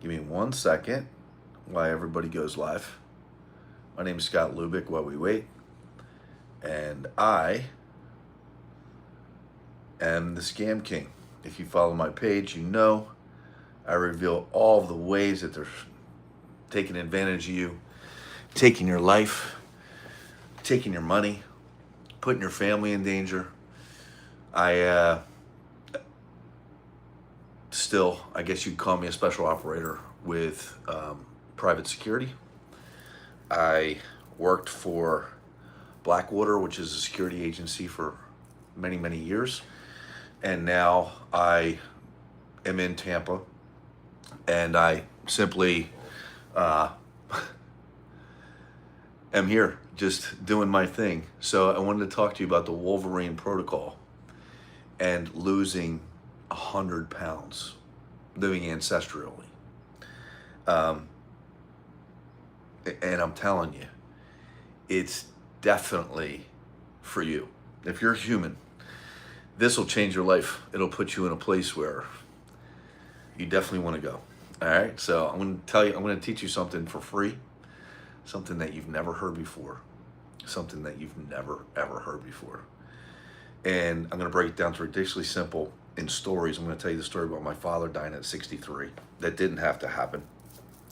Give me 1 second while everybody goes live. My name is Scott Lubick while we wait. And I am the Scam King. If you follow my page, you know I reveal all of the ways that they're taking advantage of you, taking your life, taking your money, putting your family in danger. I guess you'd call me a special operator with private security. I worked for Blackwater, which is a security agency, for many, many years. And now I am in Tampa, and I simply am here just doing my thing. So I wanted to talk to you about the Wolverine protocol and losing 100 pounds living ancestrally. And I'm telling you, it's definitely for you. If you're human, this will change your life. It'll put you in a place where you definitely want to go. All right. So I'm going to teach you something for free, something that you've never heard before, something that you've never, ever heard before. And I'm going to break it down to ridiculously simple in stories. I'm going to tell you the story about my father dying at 63. That didn't have to happen.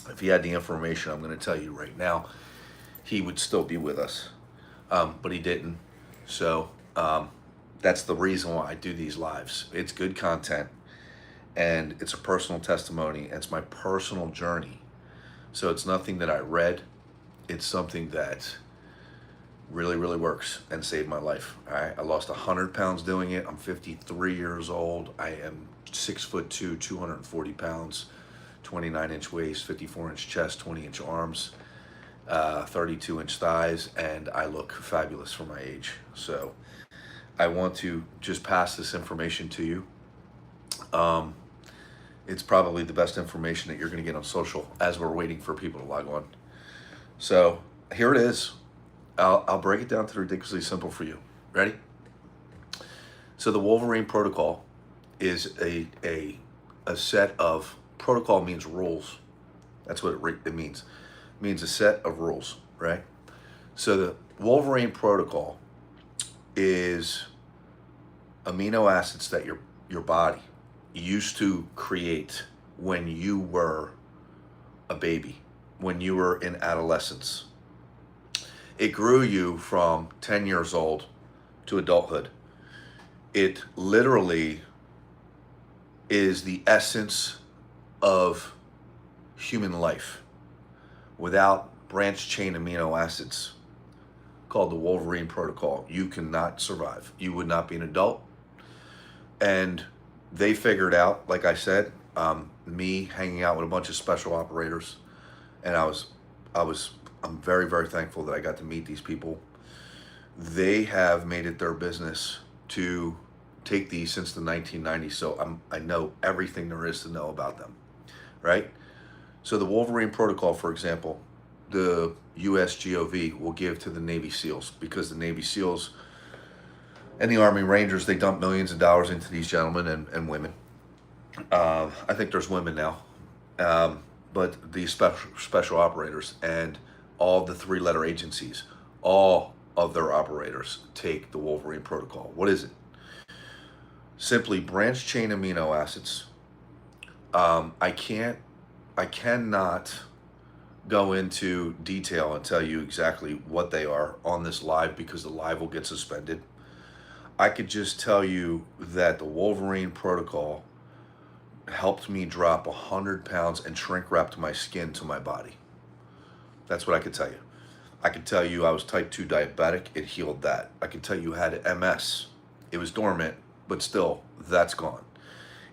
If he had the information I'm going to tell you right now, he would still be with us. But he didn't. So that's the reason why I do these lives. It's good content, and it's a personal testimony. It's my personal journey. So it's nothing that I read. It's something that really, really works and saved my life. All right. I lost 100 pounds doing it. I'm 53 years old. I am 6'2", 240 pounds, 29-inch waist, 54-inch chest, 20-inch arms, 32-inch thighs, and I look fabulous for my age. So I want to just pass this information to you. It's probably the best information that you're going to get on social as we're waiting for people to log on. So here it is. I'll break it down to ridiculously simple for you. Ready? So the Wolverine protocol is a set of, protocol means rules. That's what it means. It means a set of rules, right? So the Wolverine protocol is amino acids that your body used to create when you were a baby, when you were in adolescence. It grew you from 10 years old to adulthood. It literally is the essence of human life. Without branched chain amino acids, called the Wolverine protocol, you cannot survive. You would not be an adult. And they figured out, like I said, me hanging out with a bunch of special operators, and I'm very, very thankful that I got to meet these people. They have made it their business to take these since the 1990s, so I know everything there is to know about them, right? So the Wolverine protocol, for example, the USGOV will give to the Navy SEALs, because the Navy SEALs and the Army Rangers, they dump millions of dollars into these gentlemen and women. I think there's women now, but these special operators and all the three-letter agencies, all of their operators take the Wolverine protocol. What is it? Simply branched chain amino acids. I cannot go into detail and tell you exactly what they are on this live, because the live will get suspended. I could just tell you that the Wolverine protocol helped me drop 100 pounds and shrink wrapped my skin to my body. That's what I could tell you. I could tell you I was type 2 diabetic. It healed that. I could tell you I had MS. It was dormant, but still, that's gone.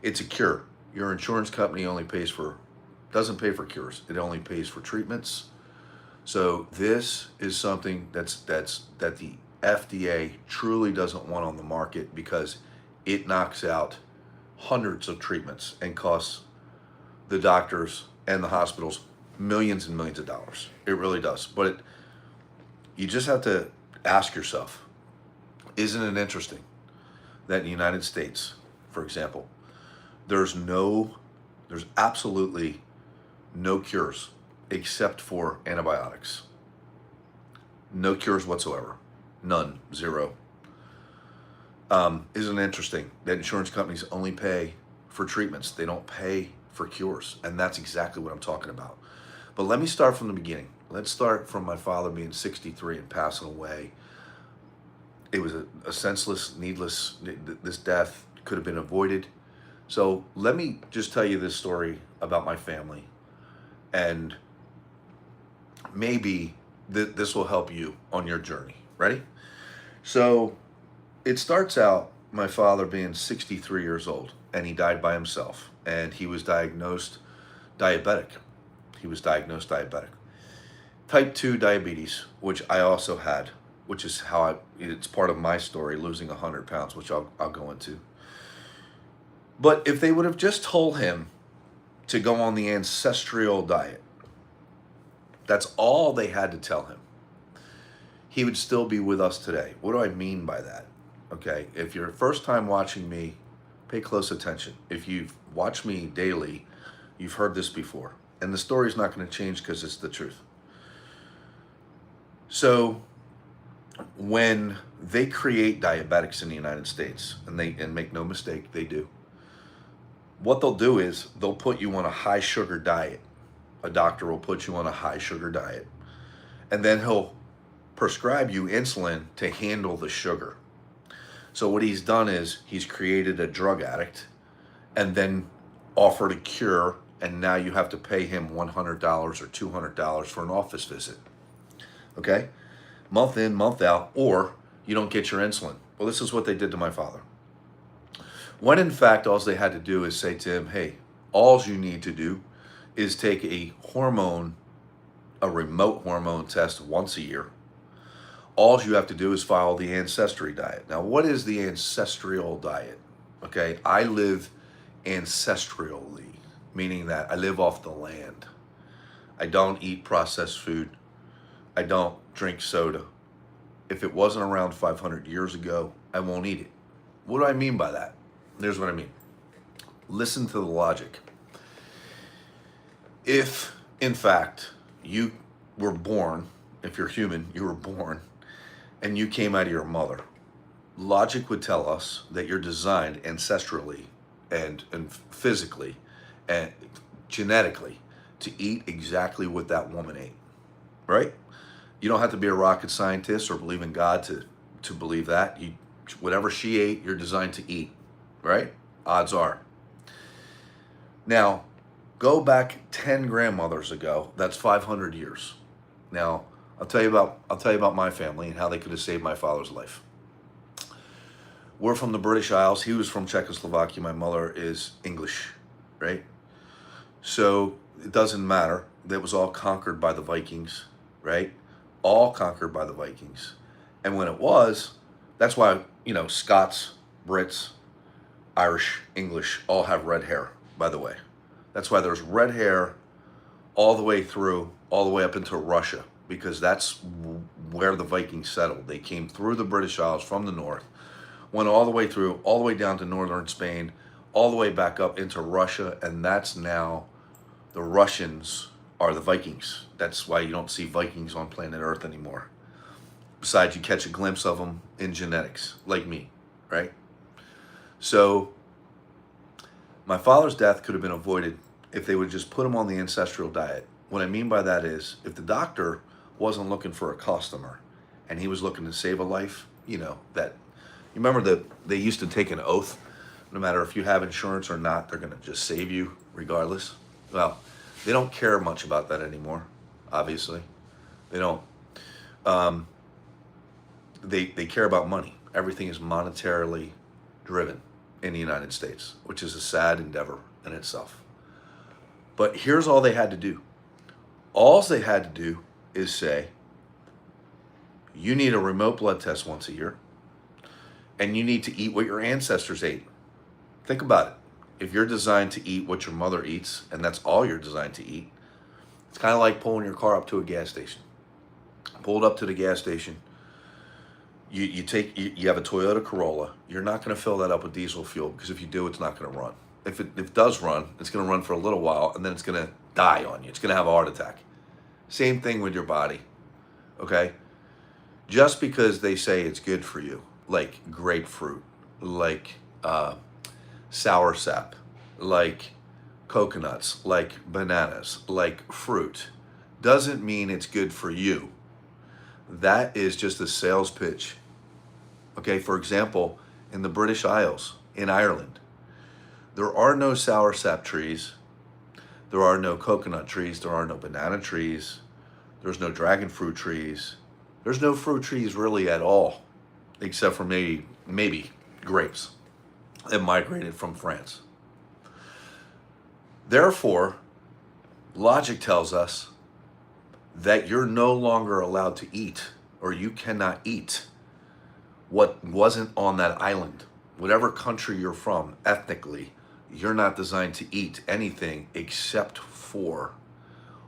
It's a cure. Your insurance company doesn't pay for cures. It only pays for treatments. So this is something that the FDA truly doesn't want on the market, because it knocks out hundreds of treatments and costs the doctors and the hospitals millions and millions of dollars. It really does. But you just have to ask yourself, isn't it interesting that in the United States, for example, there's absolutely no cures except for antibiotics. No cures whatsoever. None. Zero. Isn't it interesting that insurance companies only pay for treatments? They don't pay for cures. And that's exactly what I'm talking about. But let me start from the beginning. Let's start from my father being 63 and passing away. It was a senseless, needless, this death could have been avoided. So let me just tell you this story about my family. And maybe this will help you on your journey. Ready? So it starts out my father being 63 years old, and he died by himself, and he was diagnosed diabetic. Type 2 diabetes, which I also had, which is how it's part of my story, losing 100 pounds, which I'll go into. But if they would have just told him to go on the ancestral diet, that's all they had to tell him, he would still be with us today. What do I mean by that? Okay, if you're first time watching me, pay close attention. If you've watched me daily, you've heard this before. And the story's not going to change because it's the truth. So when they create diabetics in the United States, and make no mistake, they do, what they'll do is they'll put you on a high sugar diet. A doctor will put you on a high sugar diet, and then he'll prescribe you insulin to handle the sugar. So what he's done is he's created a drug addict and then offered a cure, and now you have to pay him $100 or $200 for an office visit. Okay? Month in, month out, or you don't get your insulin. Well, this is what they did to my father. When in fact, all they had to do is say to him, hey, all you need to do is take a remote hormone test once a year. All you have to do is follow the Ancestral diet. Now, what is the Ancestral diet? Okay, I live ancestrally, meaning that I live off the land. I don't eat processed food. I don't drink soda. If it wasn't around 500 years ago, I won't eat it. What do I mean by that? Here's what I mean. Listen to the logic. If, in fact, you were born, if you're human, you were born, and you came out of your mother, logic would tell us that you're designed ancestrally and physically and genetically to eat exactly what that woman ate, right? You don't have to be a rocket scientist or believe in God to believe that. Whatever she ate, you're designed to eat, right? Odds are. Now, go back 10 grandmothers ago. That's 500 years. Now, I'll tell you about my family and how they could have saved my father's life. We're from the British Isles. He was from Czechoslovakia. My mother is English, right? So it doesn't matter. That was all conquered by the Vikings, right? All conquered by the Vikings. And when it was, that's why, Scots, Brits, Irish, English all have red hair, by the way. That's why there's red hair all the way up into Russia, because that's where the Vikings settled. They came through the British Isles from the north, went all the way through, all the way down to northern Spain, all the way back up into Russia, and that's now the Russians are the Vikings. That's why you don't see Vikings on planet Earth anymore. Besides, you catch a glimpse of them in genetics, like me, right? So my father's death could have been avoided if they would just put him on the ancestral diet. What I mean by that is, if the doctor wasn't looking for a customer and he was looking to save a life, you remember that they used to take an oath, no matter if you have insurance or not, they're going to just save you regardless. Well, they don't care much about that anymore, obviously. They don't. They care about money. Everything is monetarily driven in the United States, which is a sad endeavor in itself. But here's all they had to do. All they had to do is say, you need a remote blood test once a year, and you need to eat what your ancestors ate. Think about it. If you're designed to eat what your mother eats, and that's all you're designed to eat, it's kind of like pulling your car up to a gas station. Pulled up to the gas station, you have a Toyota Corolla. You're not going to fill that up with diesel fuel, because if you do, it's not going to run. If it does run, it's going to run for a little while, and then it's going to die on you. It's going to have a heart attack. Same thing with your body, okay? Just because they say it's good for you, like grapefruit, like sour sap, like coconuts, like bananas, like fruit, doesn't mean it's good for you. That is just a sales pitch. Okay, for example, in the British Isles, in Ireland, there are no sour sap trees, there are no coconut trees, there are no banana trees, there's no dragon fruit trees, there's no fruit trees really at all, except for maybe grapes that migrated from France. Therefore, logic tells us that you're no longer allowed to eat, or you cannot eat what wasn't on that island. Whatever country you're from, ethnically, you're not designed to eat anything except for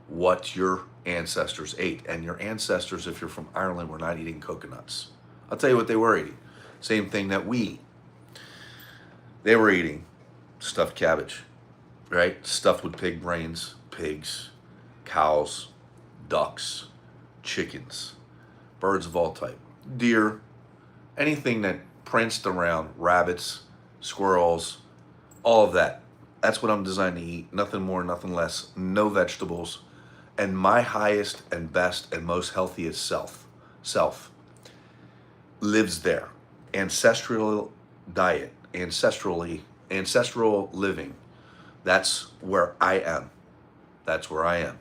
what your ancestors ate. And your ancestors, if you're from Ireland, were not eating coconuts. I'll tell you what they were eating. Same thing that we eat. They were eating stuffed cabbage, right? Stuffed with pig brains, pigs, cows, ducks, chickens, birds of all type, deer, anything that pranced around, rabbits, squirrels, all of that. That's what I'm designed to eat. Nothing more, nothing less. No vegetables. And my highest and best and most healthiest self lives there. Ancestral diet, ancestral living. That's where I am. That's where I am.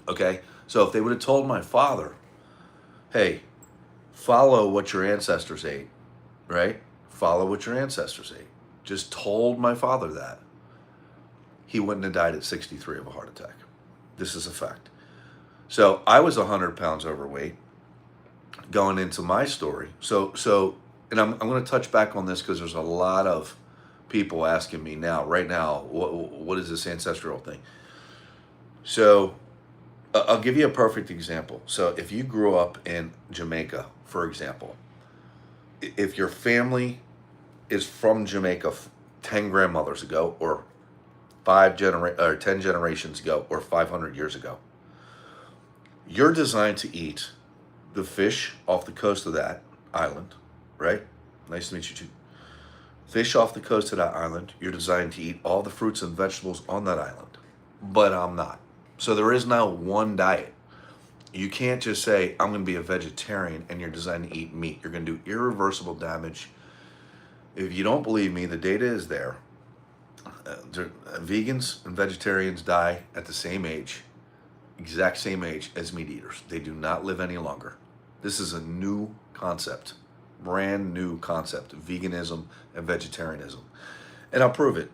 Okay? So if they would have told my father, hey, follow what your ancestors ate, right? Follow what your ancestors ate. Just told my father that, he wouldn't have died at 63 of a heart attack. This is a fact. So I was 100 pounds overweight going into my story. And I'm going to touch back on this because there's a lot of people asking me right now, what is this ancestral thing? So I'll give you a perfect example. So if you grew up in Jamaica, for example, if your family is from Jamaica 10 grandmothers ago, or 10 generations ago, or 500 years ago, you're designed to eat the fish off the coast of that island, right? Nice to meet you too. Fish off the coast of that island. You're designed to eat all the fruits and vegetables on that island. But I'm not. So there is now one diet. You can't just say, I'm going to be a vegetarian and you're designed to eat meat. You're going to do irreversible damage. If you don't believe me, the data is there. Vegans and vegetarians die at the same age, exact same age as meat eaters. They do not live any longer. This is a new concept, brand new concept, veganism and vegetarianism. And I'll prove it.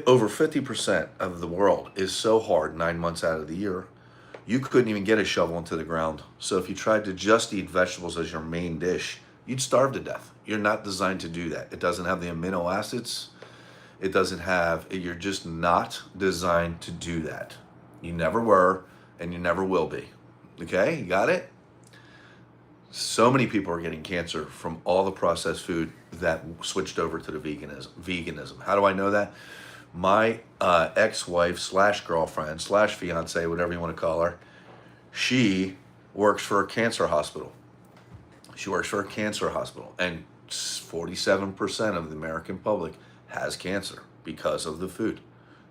Over 50% of the world is so hard 9 months out of the year, you couldn't even get a shovel into the ground. So if you tried to just eat vegetables as your main dish, you'd starve to death. You're not designed to do that. It doesn't have the amino acids. It doesn't have, you're just not designed to do that. You never were, and you never will be. Okay, you got it? So many people are getting cancer from all the processed food that switched over to the veganism. How do I know that? My ex-wife / girlfriend / fiance, whatever you want to call her, she works for a cancer hospital. She works for a cancer hospital, and 47% of the American public has cancer because of the food.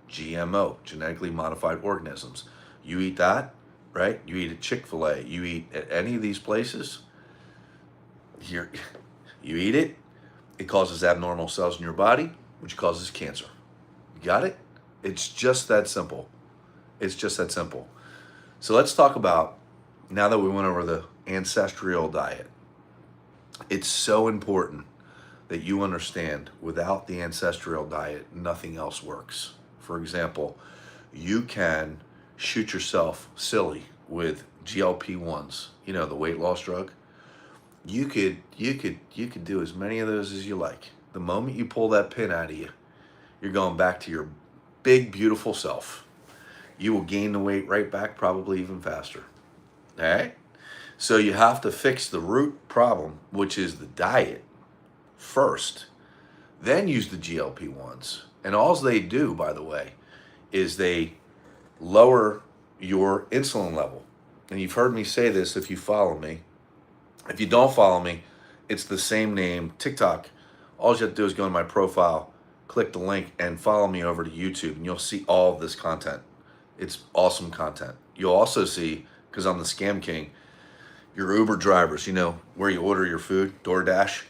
GMO, genetically modified organisms. You eat that, right? You eat at Chick-fil-A, you eat at any of these places, you eat it, it causes abnormal cells in your body, which causes cancer. You got it? It's just that simple. It's just that simple. So let's talk about, now that we went over the ancestral diet, it's so important that you understand without the ancestral diet, nothing else works. For example, you can shoot yourself silly with GLP-1s, the weight loss drug. You could do as many of those as you like. The moment you pull that pin out of you, you're going back to your big, beautiful self. You will gain the weight right back, probably even faster. All right? So you have to fix the root problem, which is the diet, first, then use the GLP-1s. And all they do, by the way, is they lower your insulin level. And you've heard me say this if you follow me. If you don't follow me, it's the same name, TikTok. All you have to do is go in my profile, click the link, and follow me over to YouTube, and you'll see all of this content. It's awesome content. You'll also see, because I'm the scam king, your Uber drivers, where you order your food, DoorDash,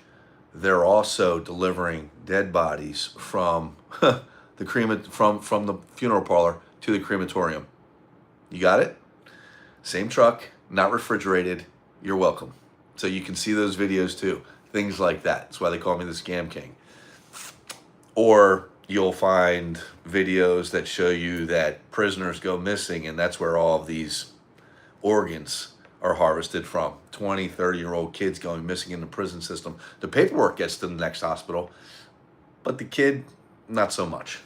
they're also delivering dead bodies from from the funeral parlor to the crematorium. You got it? Same truck, not refrigerated. You're welcome. So you can see those videos too. Things like that. That's why they call me the scam king. Or you'll find videos that show you that prisoners go missing, and that's where all of these organs are harvested from. 20, 30-year-old kids going missing in the prison system. The paperwork gets to the next hospital, but the kid, not so much.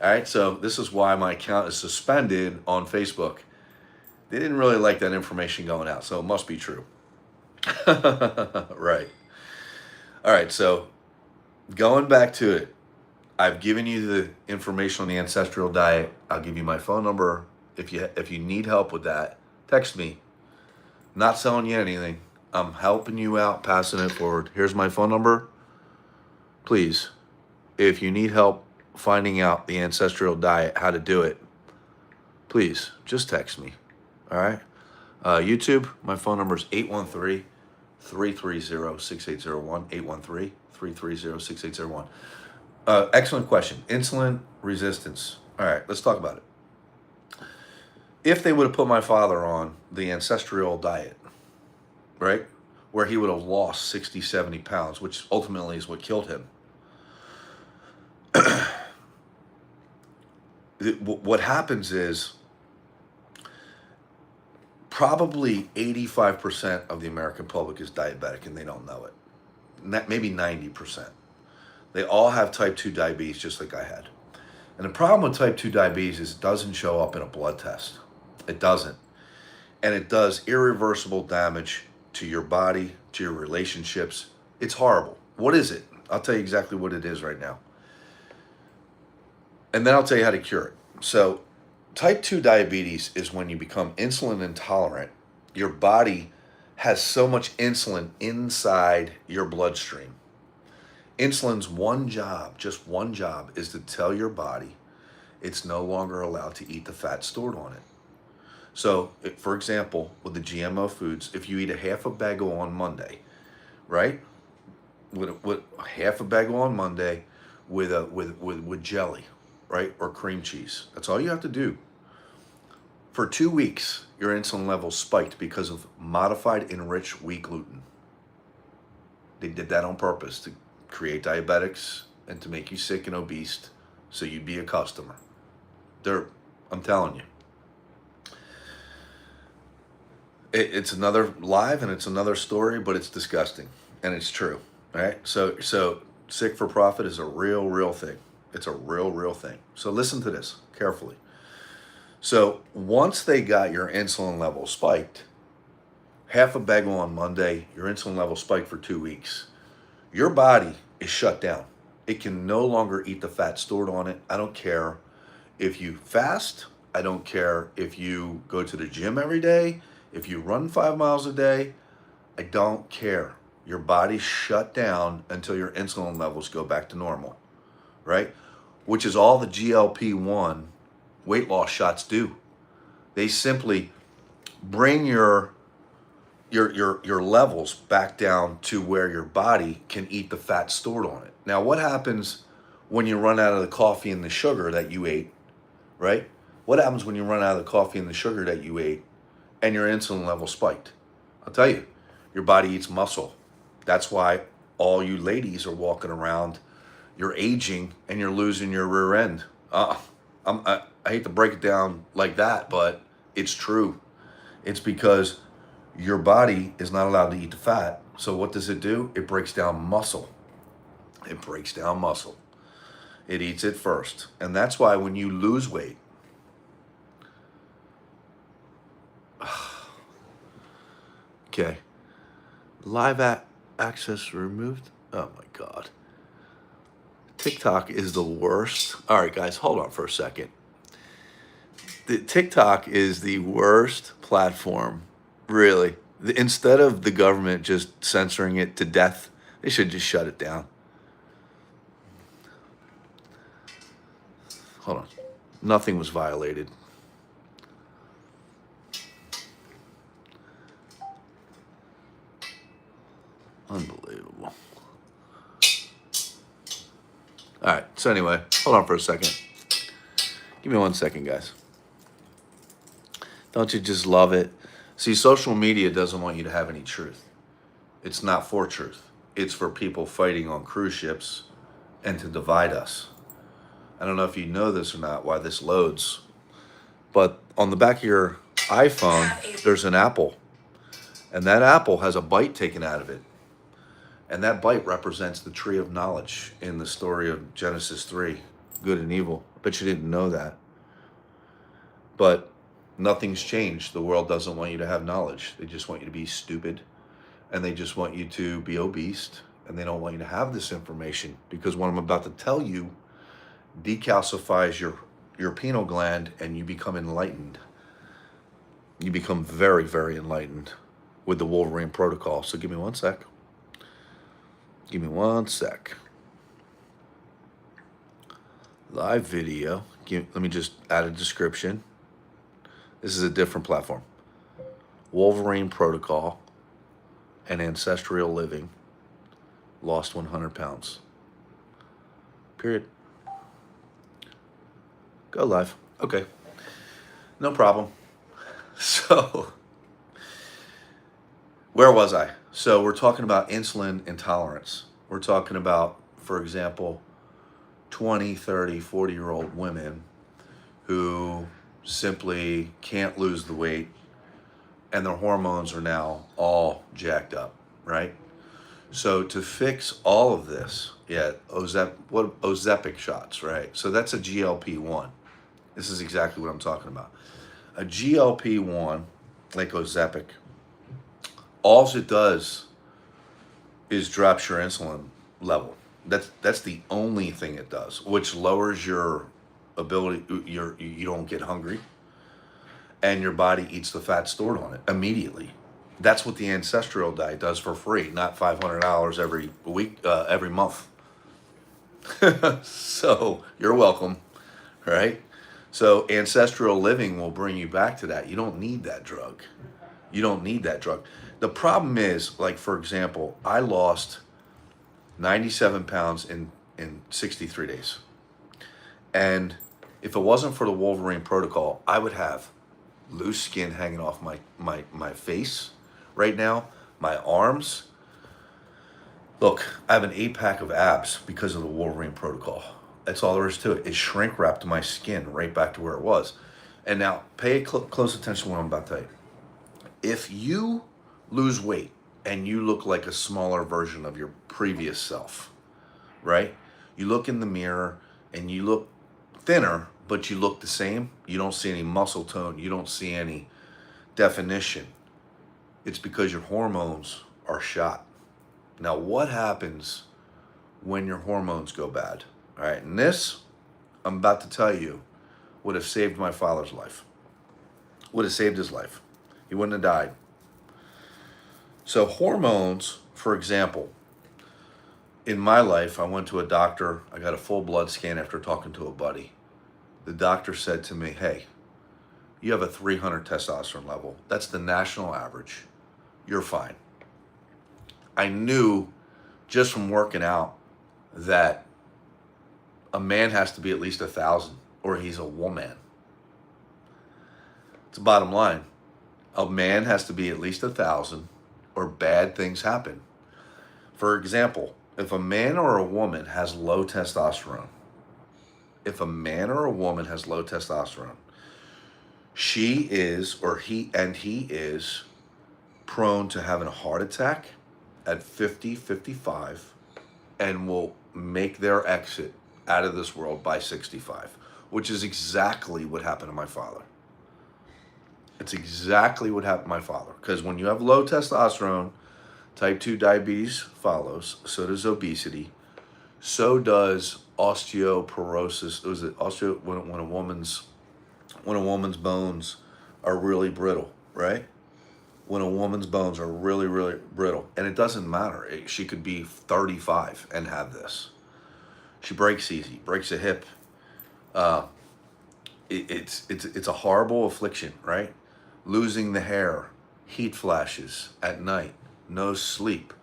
All right, so this is why my account is suspended on Facebook. They didn't really like that information going out, so it must be true. Right. All right, so going back to it, I've given you the information on the ancestral diet. I'll give you my phone number. If you need help with that, text me. Not selling you anything. I'm helping you out, passing it forward. Here's my phone number. Please, if you need help finding out the ancestral diet, how to do it, please just text me. All right? YouTube, my phone number is 813-330-6801, 813-330-6801. Excellent question. Insulin resistance. All right, let's talk about it. If they would have put my father on the ancestral diet, right, where he would have lost 60, 70 pounds, which ultimately is what killed him, what happens is probably 85% of the American public is diabetic and they don't know it. Maybe 90%. They all have type 2 diabetes just like I had. And the problem with type 2 diabetes is it doesn't show up in a blood test. It doesn't. And it does irreversible damage to your body, to your relationships. It's horrible. What is it? I'll tell you exactly what it is right now. And then I'll tell you how to cure it. So type 2 diabetes is when you become insulin intolerant. Your body has so much insulin inside your bloodstream. Insulin's just one job, is to tell your body it's no longer allowed to eat the fat stored on it. So, for example, with the GMO foods, if you eat a half a bagel on Monday, right? With half a bagel on Monday with jelly, right? Or cream cheese. That's all you have to do. For 2 weeks, your insulin level spiked because of modified enriched wheat gluten. They did that on purpose to create diabetics and to make you sick and obese so you'd be a customer. I'm telling you. It's another live and it's another story, but it's disgusting and it's true. All right. So sick for profit is a real thing. It's a real thing. So listen to this carefully. So once they got your insulin level spiked, half a bagel on Monday, your insulin level spiked for 2 weeks. Your body is shut down. It can no longer eat the fat stored on it. I don't care if you fast. I don't care if you go to the gym every day, if you run 5 miles a day. I don't care. Your body's shut down until your insulin levels go back to normal, right? Which is all the GLP-1 weight loss shots do. They simply bring your levels back down to where your body can eat the fat stored on it. Now, what happens when you run out of the coffee and the sugar that you ate, right? What happens when you run out of the coffee and the sugar that you ate and your insulin level spiked? I'll tell you, your body eats muscle. That's why all you ladies are walking around, you're aging and you're losing your rear end. I hate to break it down like that, but it's true. It's because your body is not allowed to eat the fat. So what does it do? It breaks down muscle. It breaks down muscle. It eats it first. And that's why when you lose weight, okay, live access removed. Oh my God. TikTok is the worst. All right, guys, hold on for a second. The TikTok is the worst platform, really. Instead of the government just censoring it to death, they should just shut it down. Hold on. Nothing was violated. Unbelievable. All right. So anyway, hold on for a second. Give me 1 second, guys. Don't you just love it? See, social media doesn't want you to have any truth. It's not for truth. It's for people fighting on cruise ships and to divide us. I don't know if you know this or not, why this loads, but on the back of your iPhone, there's an apple. And that apple has a bite taken out of it. And that bite represents the tree of knowledge in the story of Genesis 3, good and evil. I bet you didn't know that. But nothing's changed. The world doesn't want you to have knowledge. They just want you to be stupid. And they just want you to be obese. And they don't want you to have this information. Because what I'm about to tell you decalcifies your pineal gland and you become enlightened. You become very, very enlightened with the Wolverine protocol. So give me 1 sec. Give me 1 sec. Live video. Let me just add a description. This is a different platform. Wolverine protocol and ancestral living. Lost 100 pounds. Period. Go live. Okay. No problem. So, where was I? So we're talking about insulin intolerance. We're talking about, for example, 20, 30, 40-year-old women who simply can't lose the weight and their hormones are now all jacked up, right? So to fix all of this, Ozempic shots, right? So that's a GLP-1. This is exactly what I'm talking about. A GLP-1, like Ozempic, all it does is drops your insulin level. That's the only thing it does, which lowers your ability. You don't get hungry, and your body eats the fat stored on it immediately. That's what the Ancestral diet does for free, not $500 every week, every month. So you're welcome, right? So ancestral living will bring you back to that. You don't need that drug. You don't need that drug. The problem is, like, for example, I lost 97 pounds in 63 days. And if it wasn't for the Wolverine protocol, I would have loose skin hanging off my face right now, my arms. Look, I have an 8-pack of abs because of the Wolverine protocol. That's all there is to it. It shrink wrapped my skin right back to where it was. And now pay close attention to what I'm about to tell you. If you lose weight and you look like a smaller version of your previous self, right? You look in the mirror and you look thinner, but you look the same. You don't see any muscle tone. You don't see any definition. It's because your hormones are shot. Now, what happens when your hormones go bad? All right, and this, I'm about to tell you, would have saved my father's life. Would have saved his life. He wouldn't have died. So hormones, for example, in my life, I went to a doctor. I got a full blood scan after talking to a buddy. The doctor said to me, hey, you have a 300 testosterone level. That's the national average. You're fine. I knew just from working out that a man has to be at least 1,000 or he's a woman. It's the bottom line. A man has to be at least 1,000 or bad things happen. For example, if a man or a woman has low testosterone, she is, or he is prone to having a heart attack at 50, 55, and will make their exit out of this world by 65, which is exactly what happened to my father. It's exactly what happened to my father. Because when you have low testosterone, type 2 diabetes follows, so does obesity, so does osteoporosis. When a woman's when a woman's bones are really brittle, right? When a woman's bones are really, really brittle. And it doesn't matter. She could be 35 and have this. She breaks easy, breaks a hip. Uh, it's a horrible affliction, right? Losing the hair, heat flashes at night, no sleep,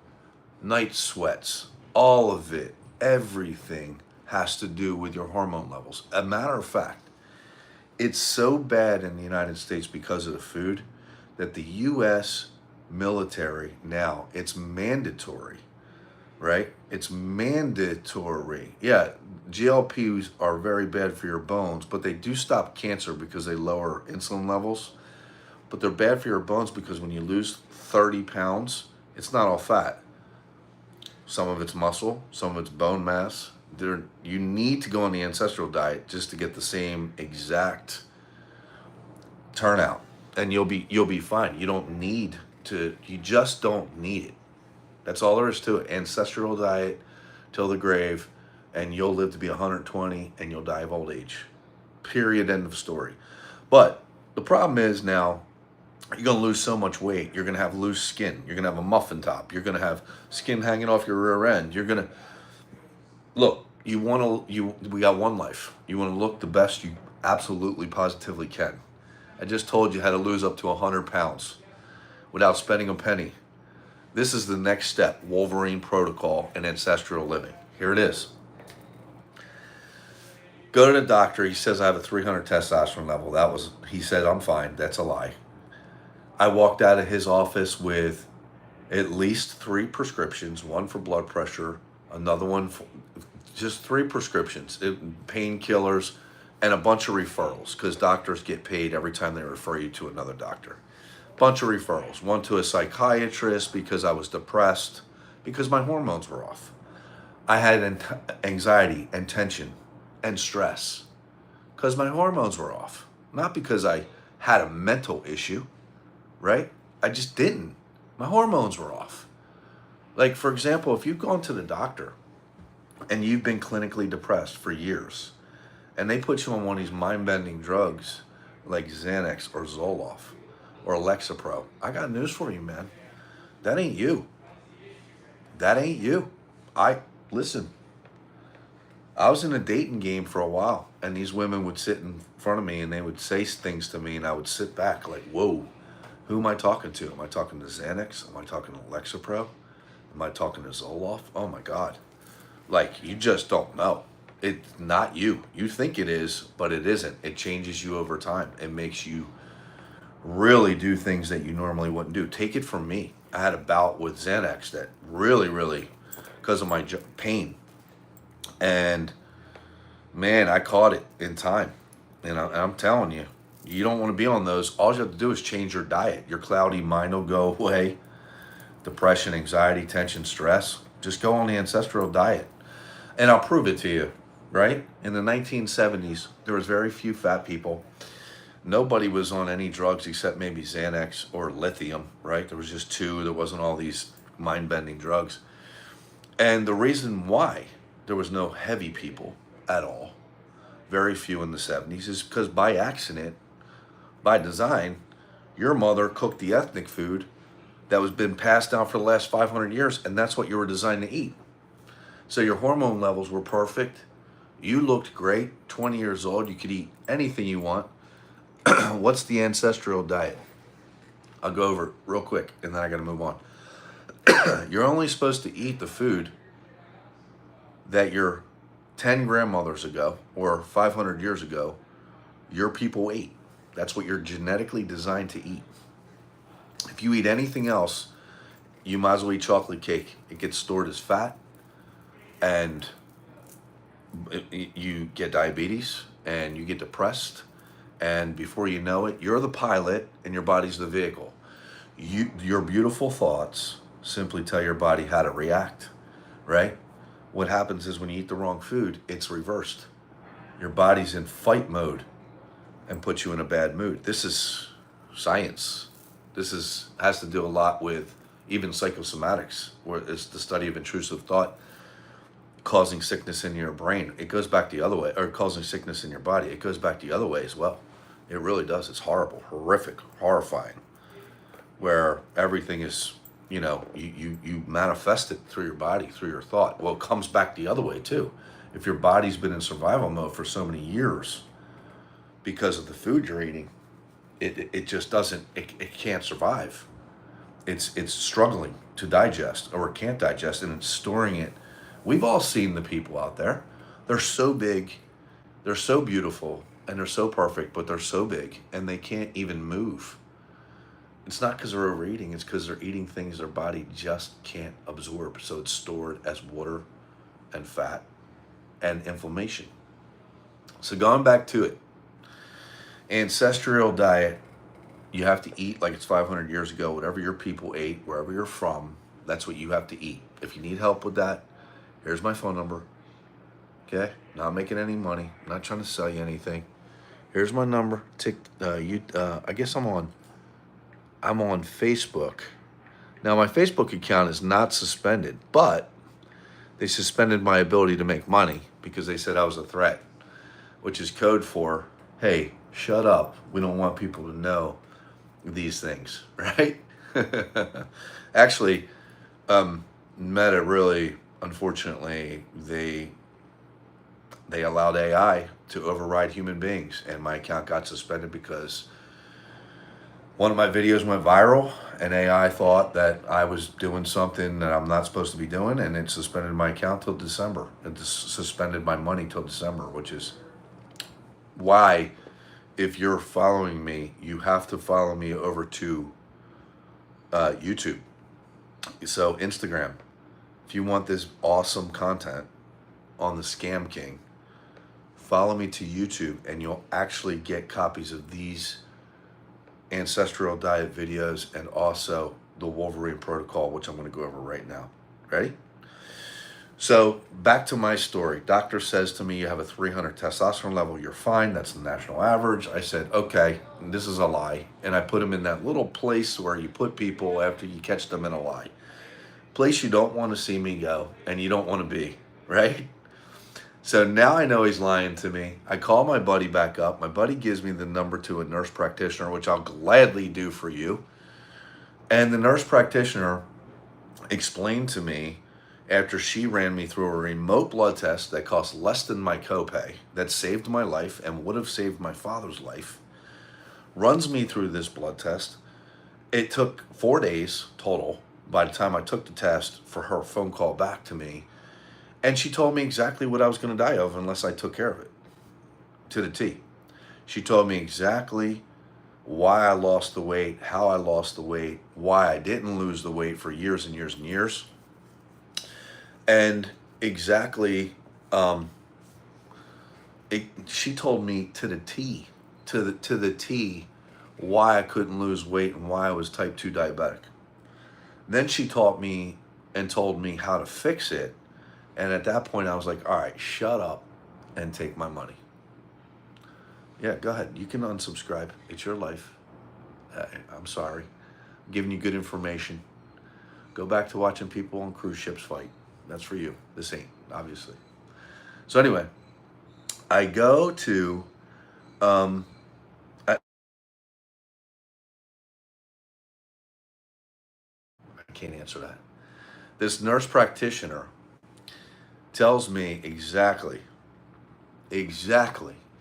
night sweats, all of it, everything has to do with your hormone levels. A matter of fact, it's so bad in the United States because of the food that the US military now, it's mandatory, right? It's mandatory. Yeah, GLPs are very bad for your bones, but they do stop cancer because they lower insulin levels. But they're bad for your bones because when you lose 30 pounds, it's not all fat. Some of it's muscle, some of it's bone mass. You need to go on the ancestral diet just to get the same exact turnout, and you'll be fine. You don't need to. You just don't need it. That's all there is to it. Ancestral diet till the grave, and you'll live to be 120, and you'll die of old age. Period. End of story. But the problem is now you're going to lose so much weight. You're going to have loose skin. You're going to have a muffin top. You're going to have skin hanging off your rear end. You're going to look. We got one life. You want to look the best you absolutely positively can. I just told you how to lose up to 100 pounds without spending a penny. This is the next step, Wolverine protocol and ancestral living. Here it is. Go to the doctor. He says I have a 300 testosterone level. He said I'm fine. That's a lie. I walked out of his office with at least 3 prescriptions, one for blood pressure, another one for just 3 prescriptions, painkillers, and a bunch of referrals, because doctors get paid every time they refer you to another doctor. Bunch of referrals. One to a psychiatrist because I was depressed, because my hormones were off. I had anxiety and tension and stress because my hormones were off. Not because I had a mental issue, right? I just didn't. My hormones were off. Like, for example, if you've gone to the doctor and you've been clinically depressed for years, and they put you on one of these mind-bending drugs like Xanax or Zoloft or Lexapro, I got news for you, man. That ain't you. That ain't you. Listen, I was in a dating game for a while, and these women would sit in front of me and they would say things to me, and I would sit back like, whoa, who am I talking to? Am I talking to Xanax? Am I talking to Lexapro? Am I talking to Zoloft? Oh my God. Like, you just don't know. It's not you. You think it is, but it isn't. It changes you over time. It makes you really do things that you normally wouldn't do. Take it from me. I had a bout with Xanax that really, because of my pain. And man, I caught it in time. And I'm telling you, you don't want to be on those. All you have to do is change your diet. Your cloudy mind will go away. Depression, anxiety, tension, stress. Just go on the ancestral diet. And I'll prove it to you, right? In the 1970s, there was very few fat people. Nobody was on any drugs except maybe Xanax or lithium, right? There was just 2. There wasn't all these mind-bending drugs. And the reason why there was no heavy people at all, very few in the 70s, is because by accident, by design, your mother cooked the ethnic food that was been passed down for the last 500 years, and that's what you were designed to eat. So your hormone levels were perfect. You looked great, 20 years old. You could eat anything you want. What's the ancestral diet? I'll go over it real quick, and then I got to move on. You're only supposed to eat the food that your 10 grandmothers ago or 500 years ago, your people ate. That's what you're genetically designed to eat. If you eat anything else, you might as well eat chocolate cake. It gets stored as fat, and you get diabetes, and you get depressed, and before you know it, you're the pilot and your body's the vehicle. Your beautiful thoughts simply tell your body how to react, right? What happens is when you eat the wrong food, it's reversed. Your body's in fight mode and puts you in a bad mood. This is science. Has to do a lot with even psychosomatics, where it's the study of intrusive thought causing sickness in your brain. It goes back the other way, or causing sickness in your body. It goes back the other way as well. It really does. It's horrible, horrific, horrifying, where everything is, you manifest it through your body, through your thought. Well, it comes back the other way too. If your body's been in survival mode for so many years because of the food you're eating, it just doesn't, it can't survive. It's struggling to digest, or it can't digest, and it's storing it. We've all seen the people out there. They're so big, they're so beautiful, and they're so perfect, but they're so big and they can't even move. It's not because they're overeating, it's because they're eating things their body just can't absorb. So it's stored as water and fat and inflammation. So going back to it, ancestral diet, you have to eat like it's 500 years ago. Whatever your people ate, wherever you're from, that's what you have to eat. If you need help with that, here's my phone number. Okay? Not making any money. Not trying to sell you anything. Here's my number. I guess I'm on Facebook. Now my Facebook account is not suspended, but they suspended my ability to make money because they said I was a threat, which is code for, hey, shut up. We don't want people to know these things, right? Actually, Meta really, unfortunately, they allowed AI to override human beings, and my account got suspended because one of my videos went viral, and AI thought that I was doing something that I'm not supposed to be doing, and it suspended my account till December. It suspended my money till December, which is why, if you're following me, you have to follow me over to YouTube. So Instagram, if you want this awesome content on the Scam King, follow me to YouTube, and you'll actually get copies of these ancestral diet videos and also the Wolverine protocol, which I'm going to go over right now. Ready? So back to my story. Doctor says to me, you have a 300 testosterone level. You're fine. That's the national average. I said, okay, this is a lie. And I put him in that little place where you put people after you catch them in a lie. Place you don't want to see me go and you don't want to be, right? So now I know he's lying to me. I call my buddy back up. My buddy gives me the number to a nurse practitioner, which I'll gladly do for you. And the nurse practitioner explained to me, after she ran me through a remote blood test that cost less than my copay, that saved my life and would have saved my father's life, runs me through this blood test. It took 4 days total by the time I took the test for her phone call back to me. And she told me exactly what I was going to die of unless I took care of it, to the T. She told me exactly why I lost the weight, how I lost the weight, why I didn't lose the weight for years and years and years. And exactly, she told me to the T, to the T, why I couldn't lose weight and why I was type 2 diabetic. Then she taught me and told me how to fix it. And at that point, I was like, all right, shut up and take my money. Yeah, go ahead. You can unsubscribe. It's your life. I'm sorry. I'm giving you good information. Go back to watching people on cruise ships fight. That's for you. This ain't, obviously. So anyway, I go to, I can't answer that. This nurse practitioner tells me exactly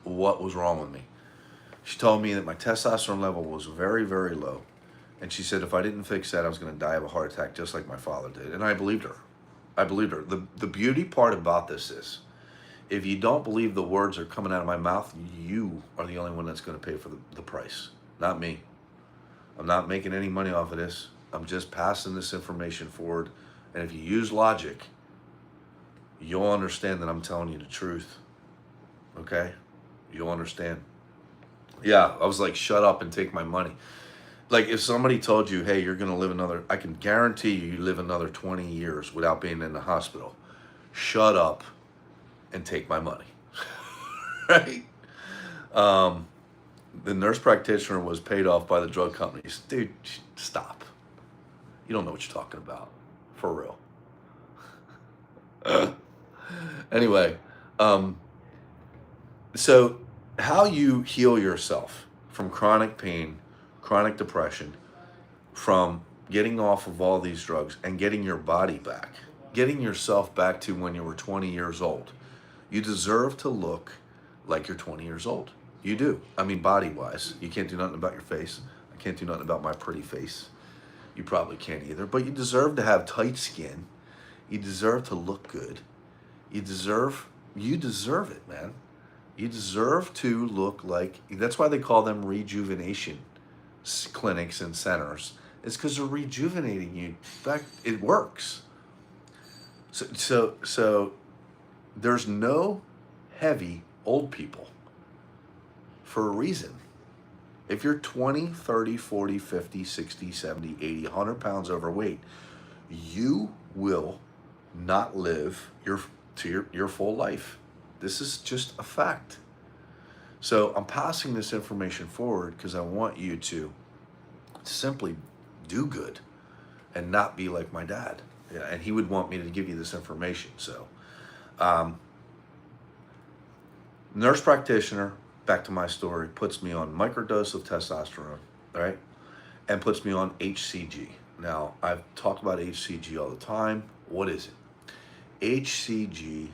what was wrong with me. She told me that my testosterone level was very, very low. And she said if I didn't fix that, I was going to die of a heart attack just like my father did. And I believed her. The beauty part about this is, if you don't believe the words are coming out of my mouth, you are the only one that's going to pay for the price, not me. I'm not making any money off of this. I'm just passing this information forward. And if you use logic, you'll understand that I'm telling you the truth. Okay? You'll understand. Yeah, I was like, shut up and take my money. Like, if somebody told you, hey, you're going to live I can guarantee you live another 20 years without being in the hospital. Shut up and take my money. Right? The nurse practitioner was paid off by the drug companies. Dude, stop. You don't know what you're talking about. For real. Anyway, so how you heal yourself from chronic pain, chronic depression, from getting off of all these drugs and getting your body back, getting yourself back to when you were 20 years old. You deserve to look like you're 20 years old. You do. I mean, body-wise. You can't do nothing about your face. I can't do nothing about my pretty face. You probably can't either. But you deserve to have tight skin. You deserve to look good. You deserve it, man. You deserve to look like, that's why they call them rejuvenation clinics and centers. It's because they're rejuvenating you. In fact, it works. So there's no heavy old people for a reason. If you're 20, 30, 40, 50, 60, 70, 80, 100 pounds overweight, you will not live your full life. This is just a fact. So I'm passing this information forward because I want you to simply do good and not be like my dad. Yeah, and he would want me to give you this information. So, nurse practitioner, back to my story, puts me on microdose of testosterone, right? And puts me on HCG. Now, I've talked about HCG all the time. What is it? HCG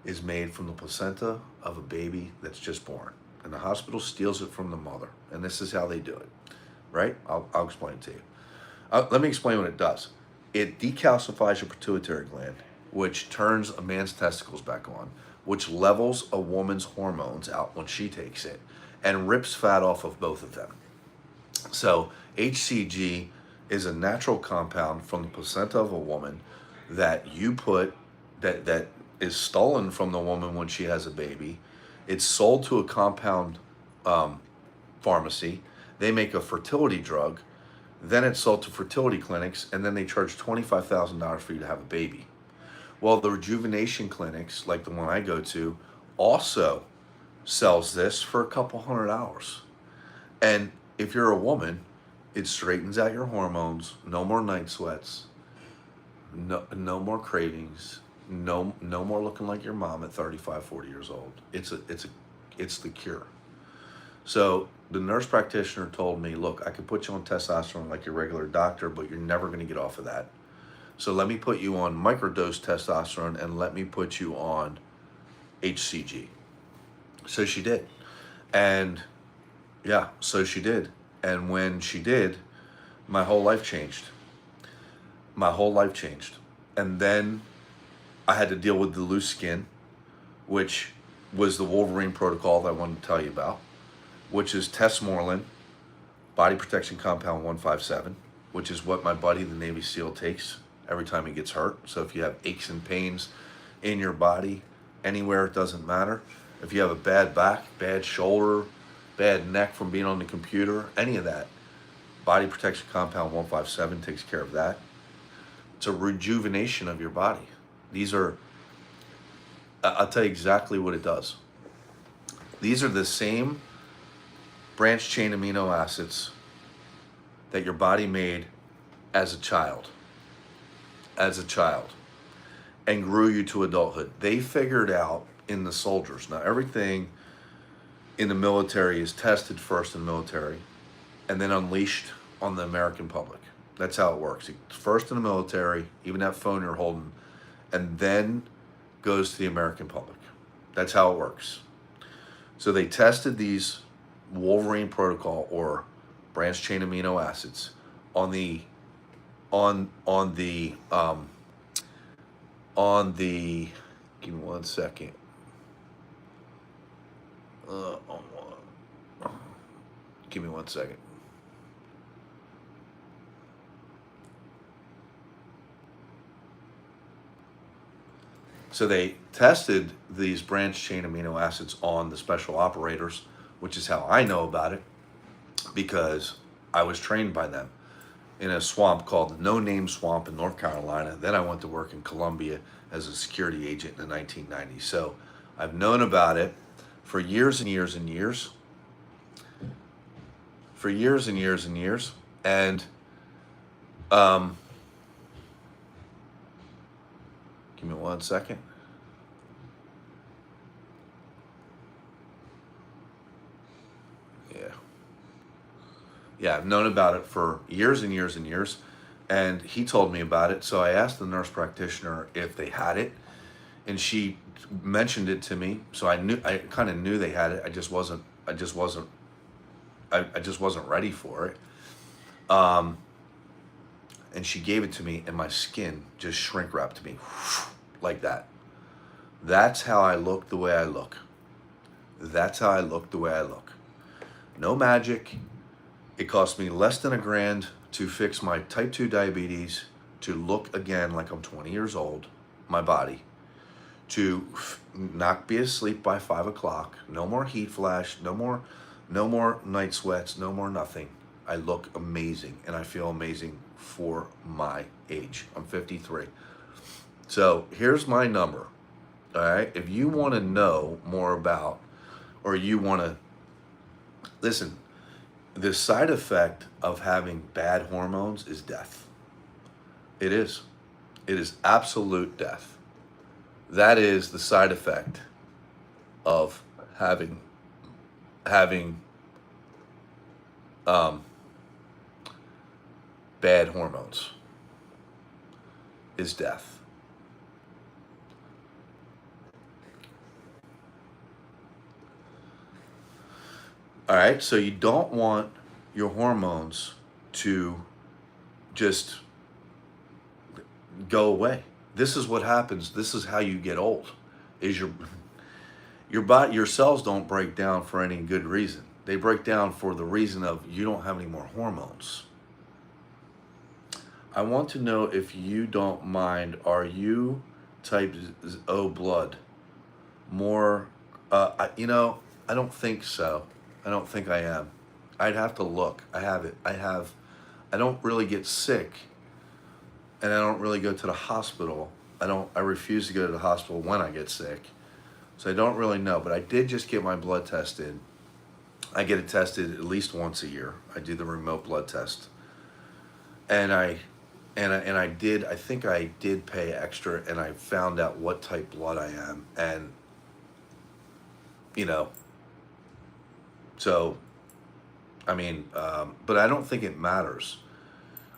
is made from the placenta of a baby that's just born. And the hospital steals it from the mother. And this is how they do it, right? I'll explain it to you. Let me explain what it does. It decalcifies your pituitary gland, which turns a man's testicles back on, which levels a woman's hormones out when she takes it, and rips fat off of both of them. So HCG is a natural compound from the placenta of a woman that you put, that is stolen from the woman when she has a baby. It's sold to a compound pharmacy. They make a fertility drug. Then it's sold to fertility clinics, and then they charge $25,000 for you to have a baby. Well, the rejuvenation clinics, like the one I go to, also sells this for a couple $100. And if you're a woman, it straightens out your hormones, no more night sweats, no more cravings, no more looking like your mom at 35, 40 years old. It's the cure. So the nurse practitioner told me, look, I can put you on testosterone like your regular doctor, but you're never going to get off of that. So let me put you on microdose testosterone and let me put you on HCG. So she did. And yeah, so she did. And when she did, my whole life changed. My whole life changed. And then I had to deal with the loose skin, which was the Wolverine protocol that I wanted to tell you about, which is Tesmorlin, body protection compound 157, which is what my buddy, the Navy SEAL, takes every time he gets hurt. So if you have aches and pains in your body, anywhere, it doesn't matter. If you have a bad back, bad shoulder, bad neck from being on the computer, any of that, body protection compound 157 takes care of that. It's a rejuvenation of your body. These are, I'll tell you exactly what it does. These are the same branched chain amino acids that your body made as a child, and grew you to adulthood. They figured out in the soldiers. Now, everything in the military is tested first in the military and then unleashed on the American public. That's how it works. It's first in the military, even that phone you're holding, and then goes to the American public. That's how it works. So they tested these Wolverine protocol or branched chain amino acids on the give me one second. Give me one second. So they tested these branched chain amino acids on the special operators, which is how I know about it, because I was trained by them in a swamp called the No Name Swamp in North Carolina. Then I went to work in Colombia as a security agent in the 1990s. So I've known about it for years and years and years. For years and years and years. And give me one second. Yeah. Yeah, I've known about it for years and years and years. And he told me about it. So I asked the nurse practitioner if they had it, and she mentioned it to me. So I kind of knew they had it. I just wasn't ready for it. Um, and she gave it to me, and my skin just shrink wrapped to me like that. That's how I look the way I look. That's how I look the way I look. No magic. It cost me less than $1,000 to fix my type 2 diabetes, to look again like I'm 20 years old, my body, to not be asleep by 5 o'clock, no more heat flash, no more night sweats, no more nothing. I look amazing, and I feel amazing for my age. I'm 53. So here's my number. All right. If you want to know more about, or you want to listen, the side effect of having bad hormones is death. It is. It is absolute death. That is the side effect of having um, bad hormones is death. All right, so you don't want your hormones to just go away. This is what happens. This is how you get old. Is your body, your cells don't break down for any good reason. They break down for the reason of you don't have any more hormones. I want to know, if you don't mind, are you type O blood? More, I don't think so. I don't think I am. I'd have to look. I have it. I don't really get sick, and I don't really go to the hospital. I refuse to go to the hospital when I get sick. So I don't really know, but I did just get my blood tested. I get it tested at least once a year. I do the remote blood test. And I think I did pay extra, and I found out what type blood I am. And so, but I don't think it matters.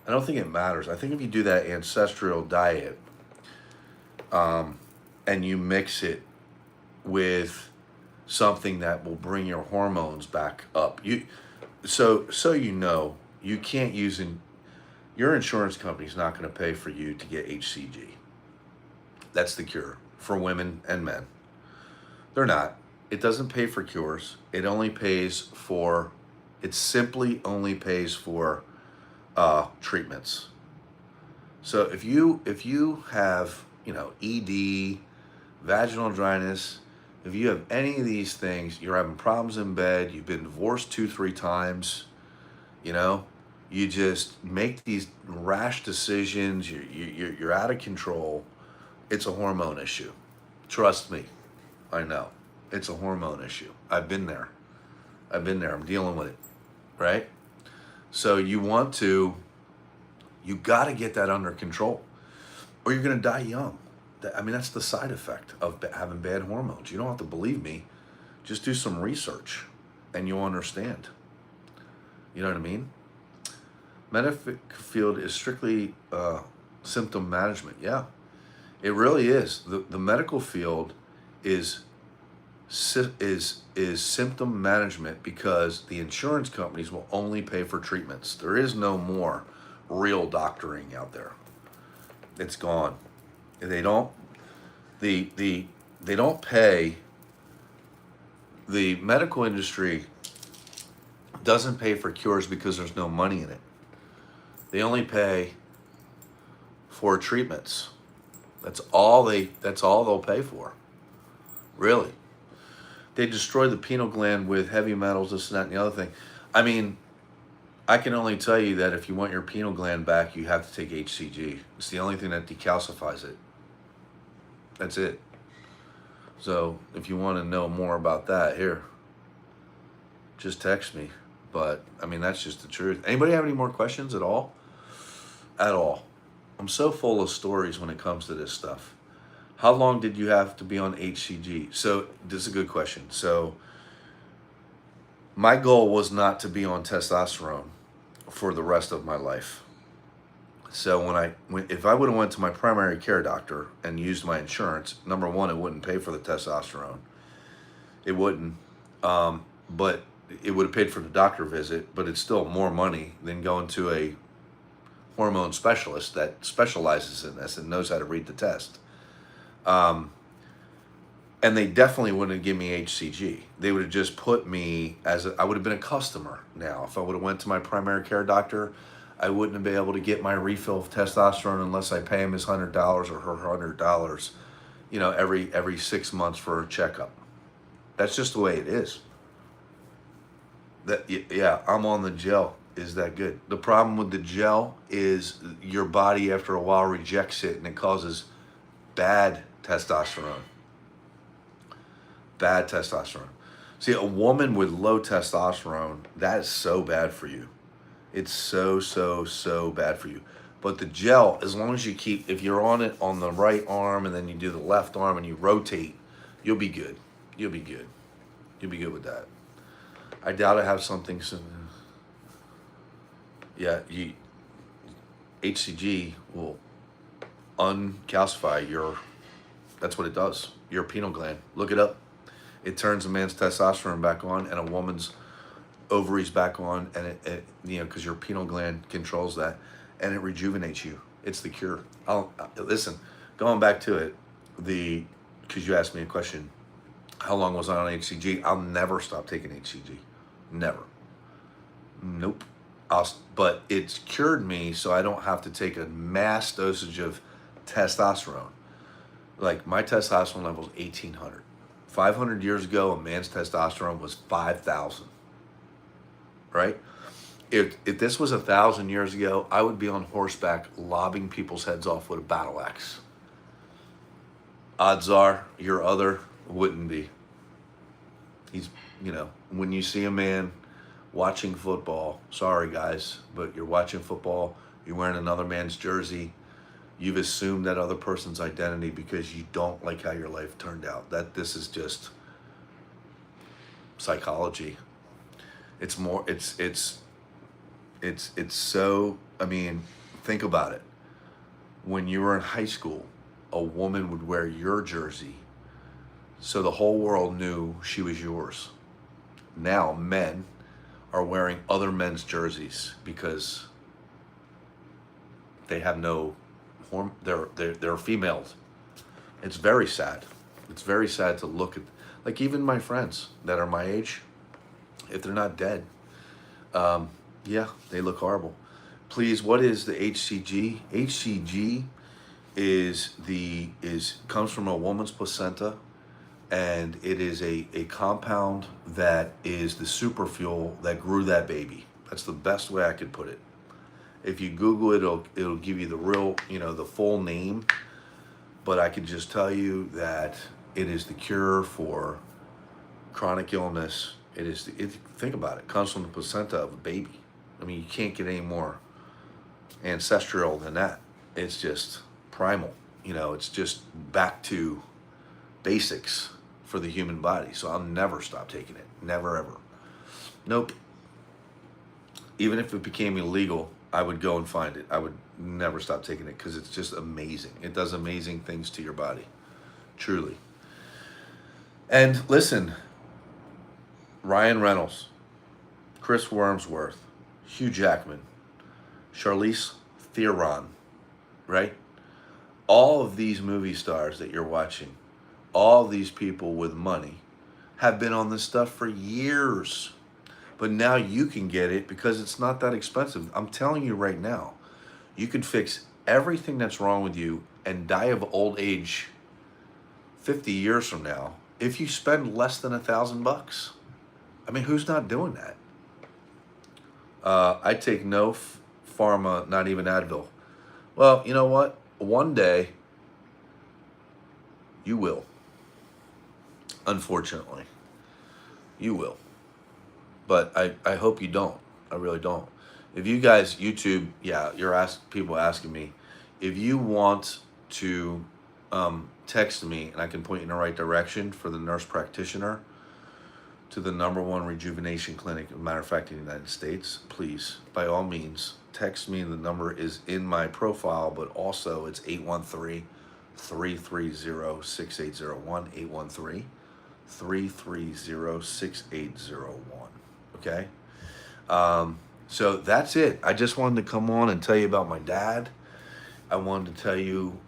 I don't think it matters. I think if you do that ancestral diet, and you mix it with something that will bring your hormones back up, you can't use your insurance company's not going to pay for you to get HCG. That's the cure for women and men. They're not. It doesn't pay for cures. It simply only pays for treatments. So if you have, ED, vaginal dryness, if you have any of these things, you're having problems in bed, you've been divorced 2-3 times, you just make these rash decisions, you're out of control. It's a hormone issue. Trust me, I know. It's a hormone issue. I've been there. I'm dealing with it, right? So you got to get that under control, or you're going to die young. That's the side effect of having bad hormones. You don't have to believe me. Just do some research, and you'll understand. You know what I mean? Medical field is strictly symptom management. Yeah, it really is. The medical field is symptom management, because the insurance companies will only pay for treatments. There is no more real doctoring out there. It's gone. They don't they don't pay. The medical industry doesn't pay for cures because there's no money in it. They only pay for treatments. That's all they'll pay for. Really. They destroy the pineal gland with heavy metals, this and that and the other thing. I can only tell you that if you want your pineal gland back, you have to take HCG. It's the only thing that decalcifies it. That's it. So if you want to know more about that, here, just text me. But that's just the truth. Anybody have any more questions at all? At all. I'm so full of stories when it comes to this stuff. How long did you have to be on HCG? So this is a good question. So my goal was not to be on testosterone. for the rest of my life. So if I would have went to my primary care doctor and used my insurance, number one, it wouldn't pay for the testosterone. It wouldn't. But it would have paid for the doctor visit, but it's still more money than going to a hormone specialist that specializes in this and knows how to read the test. And they definitely wouldn't give me HCG. They would have just put me I would have been a customer now. If I would have went to my primary care doctor, I wouldn't have been able to get my refill of testosterone unless I pay him his $100 or her $100, every 6 months for a checkup. That's just the way it is. I'm on the gel. Is that good? The problem with the gel is your body after a while rejects it and it causes bad testosterone. Bad testosterone. See, a woman with low testosterone, that is so bad for you. It's so bad for you. But the gel, as long as if you're on it on the right arm and then you do the left arm and you rotate, you'll be good. You'll be good. You'll be good with that. I doubt I have something soon. Yeah, HCG will uncalcify that's what it does, your pineal gland. Look it up. It turns a man's testosterone back on and a woman's ovaries back on, and it because your pineal gland controls that, and it rejuvenates you. It's the cure. Listen, going back to it, because you asked me a question, how long was I on HCG? I'll never stop taking HCG. Never. Nope. But it's cured me so I don't have to take a mass dosage of testosterone. Like my testosterone level is 1,800. 500 years ago, a man's testosterone was 5,000. Right? If this was 1,000 years ago, I would be on horseback lobbing people's heads off with a battle axe. Odds are your other wouldn't be. He's, when you see a man watching football, sorry guys, but you're watching football, you're wearing another man's jersey, you've assumed that other person's identity because you don't like how your life turned out. This is just psychology. It's so, think about it. When you were in high school, a woman would wear your jersey so the whole world knew she was yours. Now men are wearing other men's jerseys because they have no they're females. It's very sad. It's very sad to look at, like even my friends that are my age, if they're not dead, they look horrible. Please, what is the HCG? HCG comes from a woman's placenta, and it is a compound that is the super fuel that grew that baby. That's the best way I could put it. If you Google it, it'll give you the real, the full name. But I can just tell you that it is the cure for chronic illness. Think about it. It comes from the placenta of a baby. You can't get any more ancestral than that. It's just primal. It's just back to basics for the human body. So I'll never stop taking it. Never, ever. Nope. Even if it became illegal, I would go and find it. I would never stop taking it because it's just amazing. It does amazing things to your body. Truly. And listen, Ryan Reynolds, Chris Wormsworth, Hugh Jackman, Charlize Theron, right? All of these movie stars that you're watching, all these people with money have been on this stuff for years. But now you can get it because it's not that expensive. I'm telling you right now, you can fix everything that's wrong with you and die of old age 50 years from now if you spend less than $1,000. Who's not doing that? I take no pharma, not even Advil. Well, you know what? One day, you will. Unfortunately. You will. But I hope you don't. I really don't. If you guys, YouTube, people asking me, if you want to text me and I can point you in the right direction for the nurse practitioner, to the #1 rejuvenation clinic, as a matter of fact, in the United States, please, by all means, text me. The number is in my profile, but also it's 813-330-6801, 813-330-6801. Okay? So that's it. I just wanted to come on and tell you about my dad. I wanted to tell you,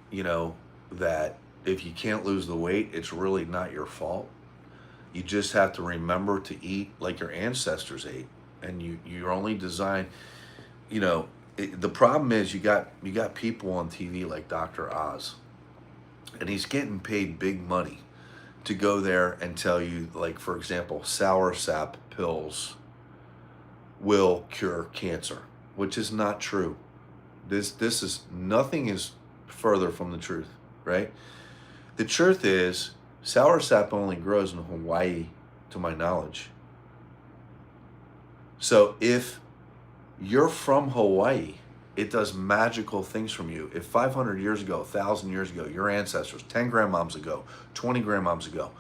that if you can't lose the weight, it's really not your fault. You just have to remember to eat like your ancestors ate. And you're only designed, the problem is you got people on TV like Dr. Oz, and he's getting paid big money to go there and tell you, like, for example, sour sap pills will cure cancer, which is not true. This is, nothing is further from the truth, right? The truth is, sour sap only grows in Hawaii, to my knowledge. So if you're from Hawaii, it does magical things from you. If 500 years ago, 1,000 years ago, your ancestors, 10 grandmoms ago, 20 grandmoms ago,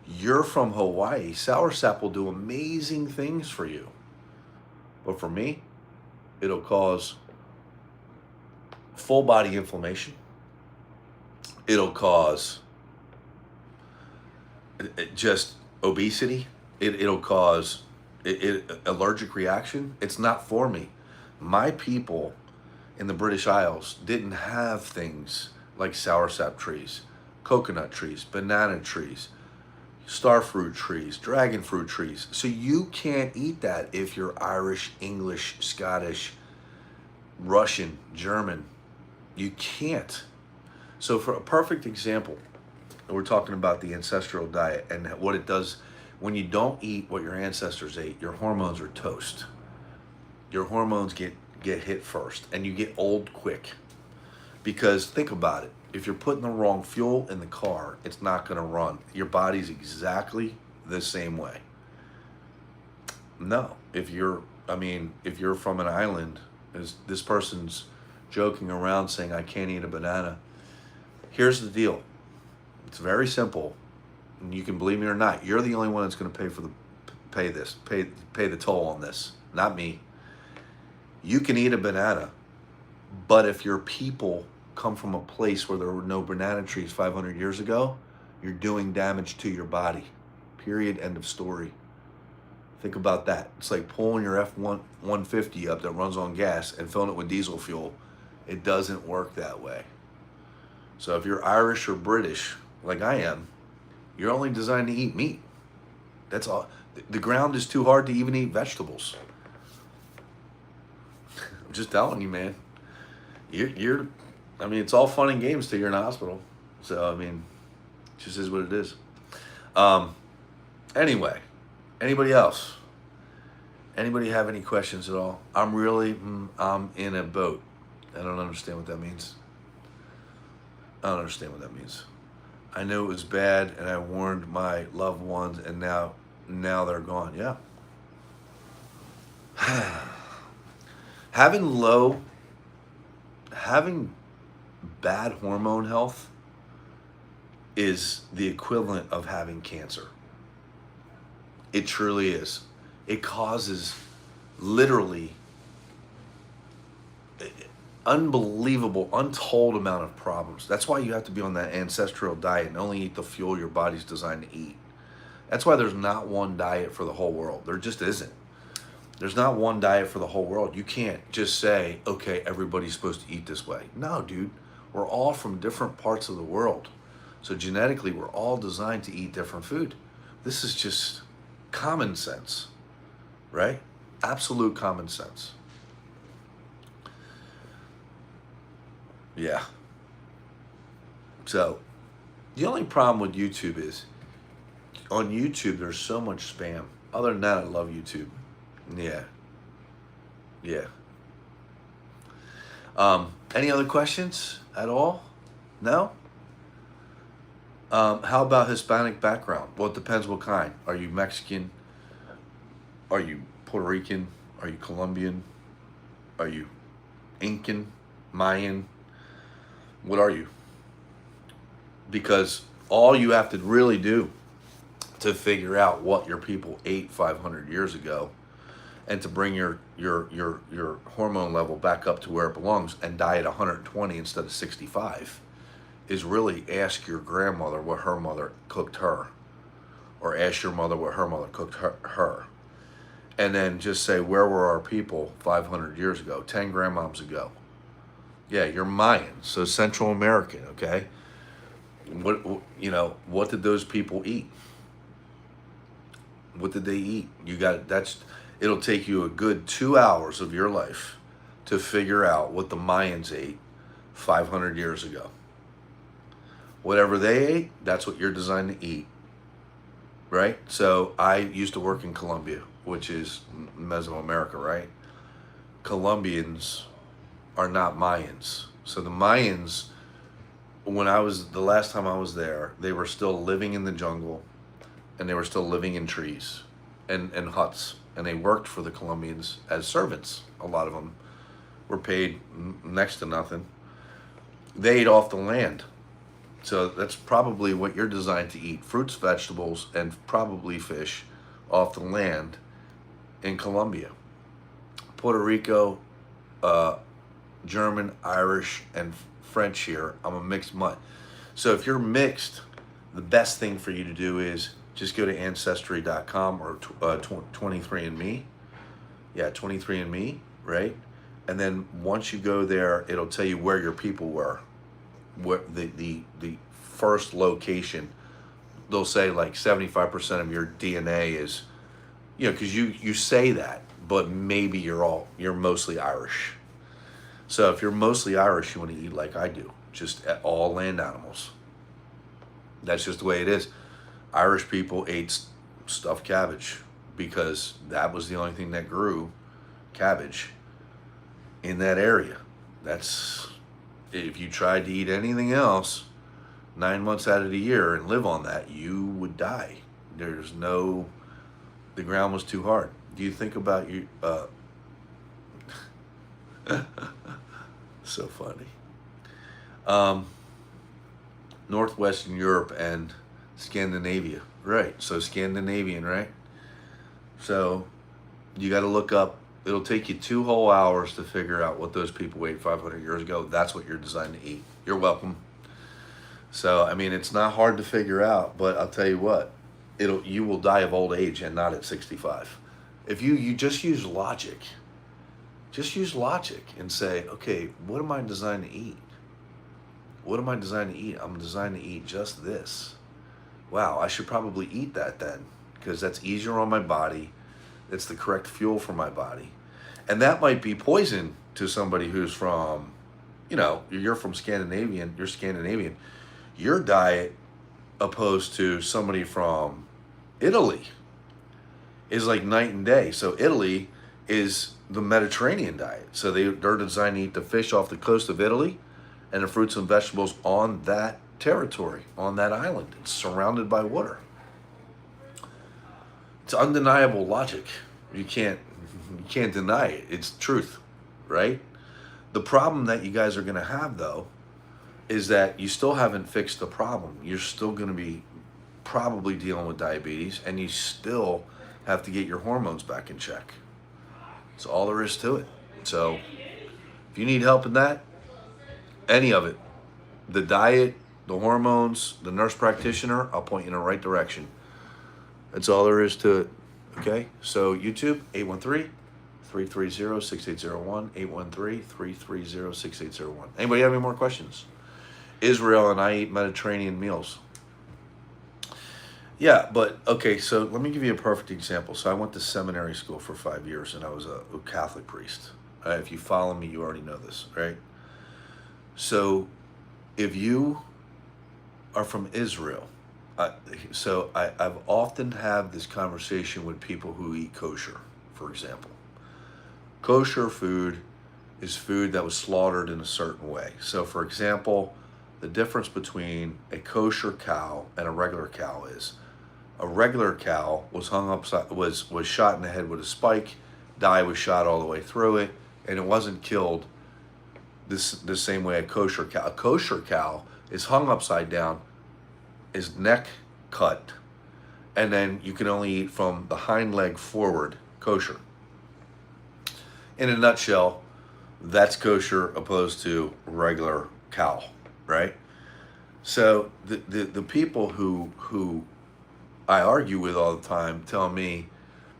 you're from Hawaii, sour sap will do amazing things for you. But for me, it'll cause full body inflammation. It'll cause just obesity. It'll cause allergic reaction. It's not for me. My people in the British Isles didn't have things like soursap trees, coconut trees, banana trees, starfruit trees, dragon fruit trees. So you can't eat that if you're Irish, English, Scottish, Russian, German. You can't. So for a perfect example, we're talking about the ancestral diet and what it does when you don't eat what your ancestors ate. Your hormones are toast. Your hormones get hit first, and you get old quick. Because think about it. If you're putting the wrong fuel in the car, it's not going to run. Your body's exactly the same way. No, if you're from an island, this person's joking around saying, I can't eat a banana. Here's the deal. It's very simple. And you can believe me or not. You're the only one that's going to pay the toll on this, not me. You can eat a banana, but if your people come from a place where there were no banana trees 500 years ago, you're doing damage to your body. Period. End of story. Think about that. It's like pulling your F-150 up that runs on gas and filling it with diesel fuel. It doesn't work that way. So if you're Irish or British, like I am, you're only designed to eat meat. That's all. The ground is too hard to even eat vegetables. I'm just telling you, man. It's all fun and games till you're in the hospital. So, it just is what it is. Anyway, anybody else? Anybody have any questions at all? I'm in a boat. I don't understand what that means. I knew it was bad, and I warned my loved ones, and now they're gone. Yeah. Having bad hormone health is the equivalent of having cancer. It truly is. It causes literally unbelievable, untold amount of problems. That's why you have to be on that ancestral diet and only eat the fuel your body's designed to eat. That's why there's not one diet for the whole world. There just isn't. There's not one diet for the whole world. You can't just say, okay, everybody's supposed to eat this way. No, dude. We're all from different parts of the world. So genetically, we're all designed to eat different food. This is just common sense, right? Absolute common sense. Yeah. So the only problem with YouTube is on YouTube, there's so much spam. Other than that, I love YouTube. Yeah. Any other questions at all? No? How about Hispanic background? Well, it depends what kind. Are you Mexican? Are you Puerto Rican? Are you Colombian? Are you Incan? Mayan? What are you? Because all you have to really do to figure out what your people ate 500 years ago, and to bring your hormone level back up to where it belongs and die at 120 instead of 65, is really ask your grandmother what her mother cooked her, or ask your mother what her mother cooked her. And then just say, where were our people 500 years ago, 10 grandmoms ago? Yeah, you're Mayan, so Central American, okay? What did those people eat? What did they eat? It'll take you a good 2 hours of your life to figure out what the Mayans ate 500 years ago. Whatever they ate, that's what you're designed to eat, right? So I used to work in Colombia, which is Mesoamerica, right? Colombians are not Mayans. So the Mayans, the last time I was there, they were still living in the jungle, and they were still living in trees and huts, and they worked for the Colombians as servants. A lot of them were paid next to nothing. They ate off the land. So that's probably what you're designed to eat: fruits, vegetables, and probably fish off the land in Colombia. Puerto Rico, German, Irish, and French here. I'm a mixed mutt. So if you're mixed, the best thing for you to do is just go to Ancestry.com or 23andMe. Yeah, 23andMe, right? And then once you go there, it'll tell you where your people were. What the first location. They'll say like 75% of your DNA is, because you say that, but maybe you're mostly Irish. So if you're mostly Irish, you want to eat like I do, just all land animals. That's just the way it is. Irish people ate stuffed cabbage because that was the only thing that grew cabbage in that area. If you tried to eat anything else 9 months out of the year and live on that, you would die. The ground was too hard. Do you think about you? So funny. Northwestern Europe and Scandinavia, right? So Scandinavian, right? So you got to look up. It'll take you 2 whole hours to figure out what those people ate 500 years ago. That's what you're designed to eat. You're welcome. So I mean, it's not hard to figure out, but I'll tell you what, you will die of old age and not at 65. If you just use logic. Just use logic and say, okay, what am I designed to eat? What am I designed to eat? I'm designed to eat just this. Wow, I should probably eat that then, because that's easier on my body. It's the correct fuel for my body. And that might be poison to somebody who's from, you're from Scandinavian, you're Scandinavian. Your diet opposed to somebody from Italy is like night and day. So Italy is the Mediterranean diet. So they're designed to eat the fish off the coast of Italy and the fruits and vegetables on that territory, on that island. It's surrounded by water. It's undeniable logic. You can't deny it. It's truth, right? The problem that you guys are going to have, though, is that you still haven't fixed the problem. You're still going to be probably dealing with diabetes, and you still have to get your hormones back in check. That's all there is to it. So if you need help in that, any of it, the diet, the hormones, the nurse practitioner, I'll point you in the right direction. That's all there is to it. Okay? So YouTube, 813-330-6801, 813-330-6801. Anybody have any more questions? Israel and I eat Mediterranean meals. Yeah, but okay, so let me give you a perfect example. So I went to seminary school for 5 years, and I was a Catholic priest. If you follow me, you already know this, right? So if you are from Israel, I've often had this conversation with people who eat kosher, for example. Kosher food is food that was slaughtered in a certain way. So for example, the difference between a kosher cow and a regular cow is a regular cow was hung upside, was shot in the head with a spike, dye was shot all the way through it, and it wasn't killed the same way a kosher cow. A kosher cow is hung upside down, his neck cut, And then you can only eat from the hind leg forward, kosher. In a nutshell, that's kosher opposed to regular cow, right? So the people who I argue with all the time tell me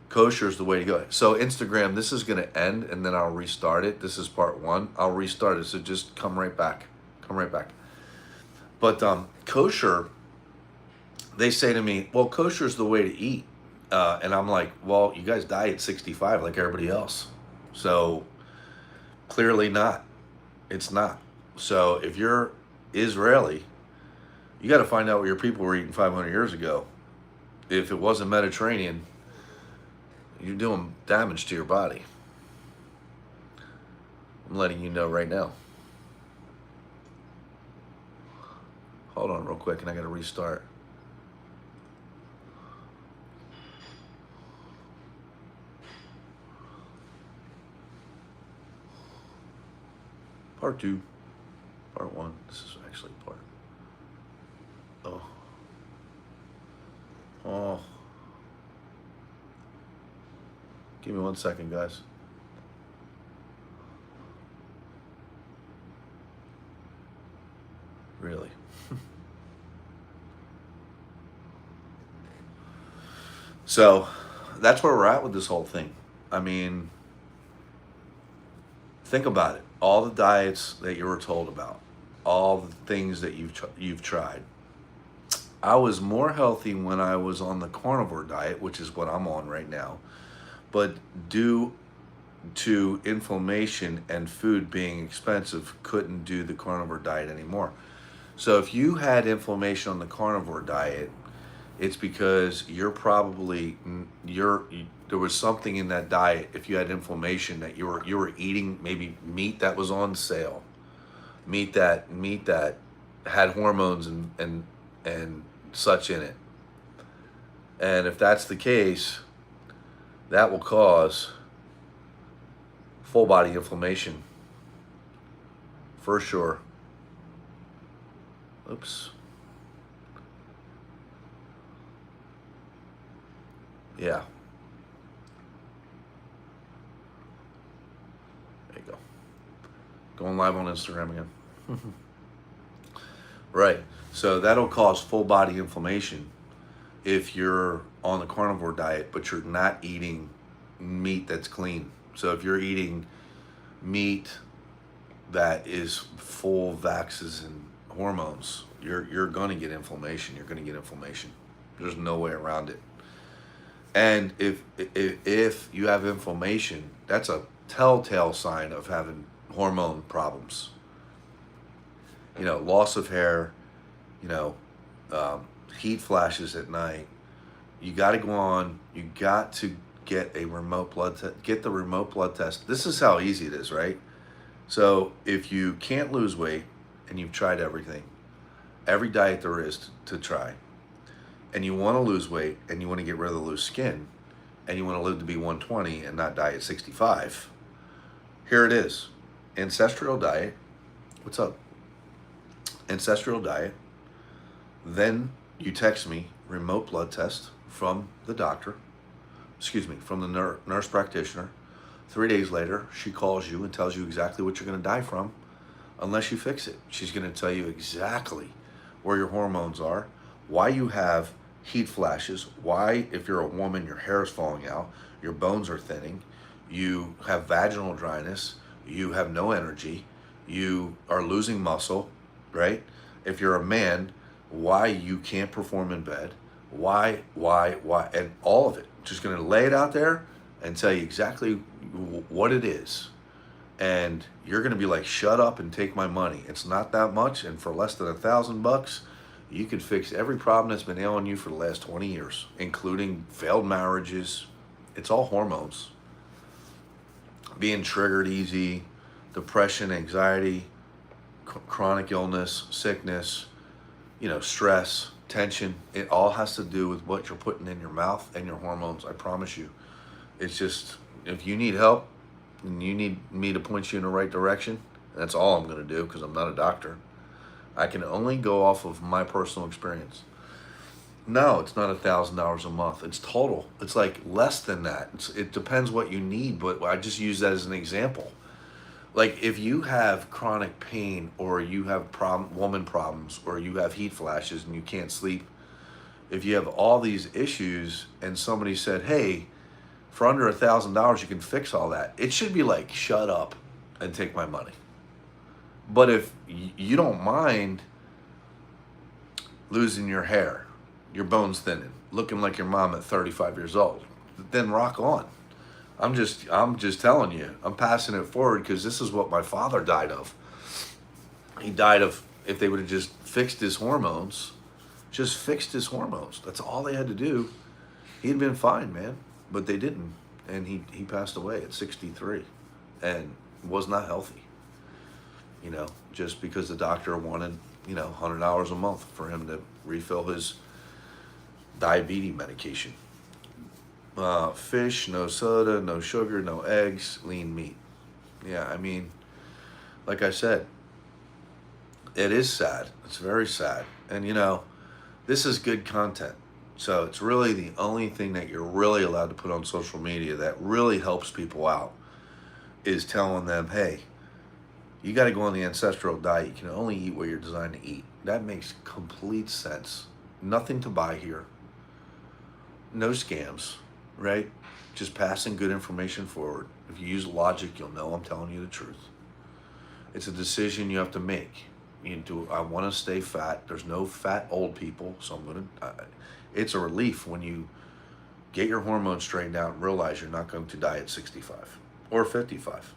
kosher is the way to go. So Instagram, this is going to end and then I'll restart it. This is part one. I'll restart it. So just come right back. Come right back. But kosher, they say to me, well, kosher is the way to eat. And I'm like, well, you guys die at 65 like everybody else. So clearly not. It's not. So if you're Israeli, you got to find out what your people were eating 500 years ago. If it wasn't Mediterranean, you're doing damage to your body. I'm letting you know right now. Hold on real quick and I got to restart. Part two. Part one. This is actually part. Oh. Oh. Give me 1 second, guys. Really? So that's where we're at with this whole thing. I mean, think about it. All the diets that you were told about, all the things that you've tried. I was more healthy when I was on the carnivore diet, which is what I'm on right now. But due to inflammation and food being expensive, couldn't do the carnivore diet anymore. So if you had inflammation on the carnivore diet, it's because there was something in that diet. If you had inflammation, that you were eating maybe meat that was on sale, meat that had hormones and such in it. And if that's the case, that will cause full body inflammation for sure. Oops. Yeah. There you go. Going live on Instagram again. Right. So that'll cause full body inflammation if you're on the carnivore diet, but you're not eating meat that's clean. So if you're eating meat that is full of vaxes and hormones, you're going to get inflammation. You're going to get inflammation. There's no way around it. And if you have inflammation, that's a telltale sign of having hormone problems. You know, loss of hair, you know, heat flashes at night. You got to go on. You got to get a remote blood test. Get the remote blood test. This is how easy it is, right? So if you can't lose weight and you've tried everything, every diet there is to try, and you want to lose weight and you want to get rid of the loose skin, and you want to live to be 120 and not die at 65, here it is. Ancestral diet. What's up? Ancestral diet. Then you text me remote blood test from the doctor, from the nurse practitioner. 3 days later, she calls you and tells you exactly what you're going to die from unless you fix it. She's going to tell you exactly where your hormones are, why you have heat flashes, why, if you're a woman, your hair is falling out, your bones are thinning, you have vaginal dryness, you have no energy, you are losing muscle, right? If you're a man, why you can't perform in bed, why, and all of it. Just going to lay it out there and tell you exactly what it is. And you're going to be like, shut up and take my money. It's not that much, and for less than $1,000, you can fix every problem that's been ailing you for the last 20 years, including failed marriages. It's all hormones. Being triggered easy, depression, anxiety, chronic illness, sickness, stress, tension. It all has to do with what you're putting in your mouth and your hormones. I promise you. It's just, if you need help and you need me to point you in the right direction, that's all I'm going to do, because I'm not a doctor. I can only go off of my personal experience. No, it's not $1,000 a month. It's total. It's like less than that. It depends what you need, but I just use that as an example. Like if you have chronic pain or you have woman problems or you have heat flashes and you can't sleep, if you have all these issues and somebody said, hey, for under $1,000 you can fix all that, it should be like, shut up and take my money. But if you don't mind losing your hair, your bones thinning, looking like your mom at 35 years old, then rock on. I'm just telling you, I'm passing it forward because this is what my father died of. He died of, if they would have just fixed his hormones, that's all they had to do, he'd been fine, man. But they didn't. And he passed away at 63 and was not healthy. Just because the doctor wanted, $100 a month for him to refill his diabetes medication. Fish, no soda, no sugar, no eggs, lean meat. Yeah, I mean, like I said, it is sad. It's very sad. And this is good content. So it's really the only thing that you're really allowed to put on social media that really helps people out is telling them, hey, you got to go on the ancestral diet. You can only eat what you're designed to eat. That makes complete sense. Nothing to buy here. No scams, right? Just passing good information forward. If you use logic, you'll know I'm telling you the truth. It's a decision you have to make. I want to stay fat. There's no fat old people, so it's a relief when you get your hormones straightened out and realize you're not going to die at 65 or 55.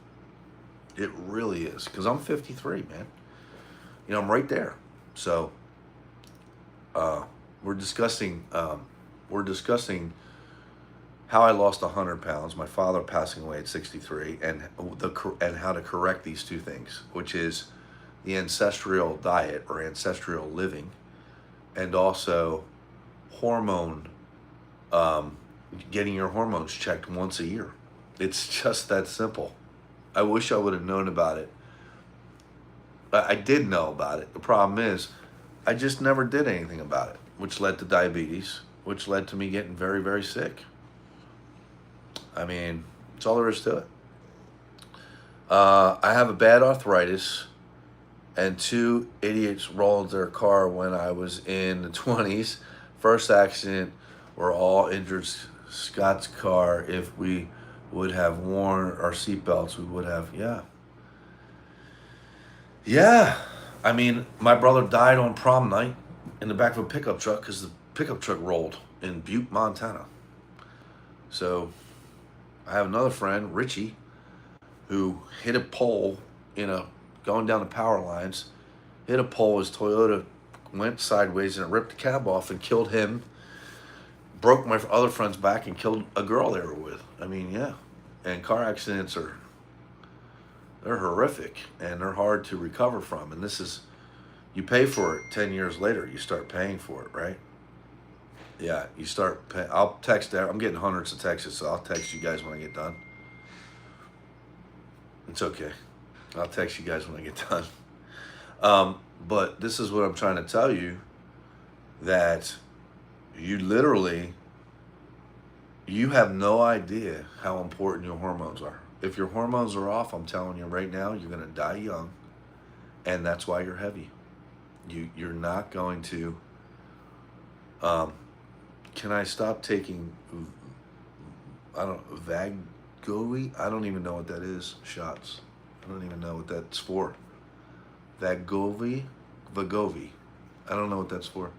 It really is, because I'm 53, man. I'm right there. So we're discussing how I lost 100 pounds, my father passing away at 63, and how to correct these two things, which is the ancestral diet or ancestral living, and also hormone, getting your hormones checked once a year. It's just that simple. I wish I would have known about it. I did know about it. The problem is I just never did anything about it, which led to diabetes, which led to me getting very, very sick. I mean, that's all there is to it. I have a bad arthritis, and two idiots rolled their car when I was in the 20s. First accident, we're all injured. Scott's car, if we would have worn our seatbelts, we would have, yeah. Yeah. I mean, my brother died on prom night in the back of a pickup truck because the pickup truck rolled in Butte, Montana. So I have another friend, Richie, who hit a pole going down the power lines, hit a pole. His Toyota went sideways and it ripped the cab off and killed him, broke my other friend's back and killed a girl they were with. I mean, yeah. And car accidents they're horrific and they're hard to recover from. And you pay for it 10 years later, you start paying for it, right? Yeah, you start paying. I'll text that. I'm getting hundreds of texts, so I'll text you guys when I get done. It's okay. I'll text you guys when I get done. But this is what I'm trying to tell you, that you have no idea how important your hormones are. If your hormones are off, I'm telling you right now, you're going to die young, and that's why you're heavy. You're not going to. Can I stop taking Vagovi? I don't even know what that is. Shots. I don't even know what that's for. Vagovi. I don't know what that's for.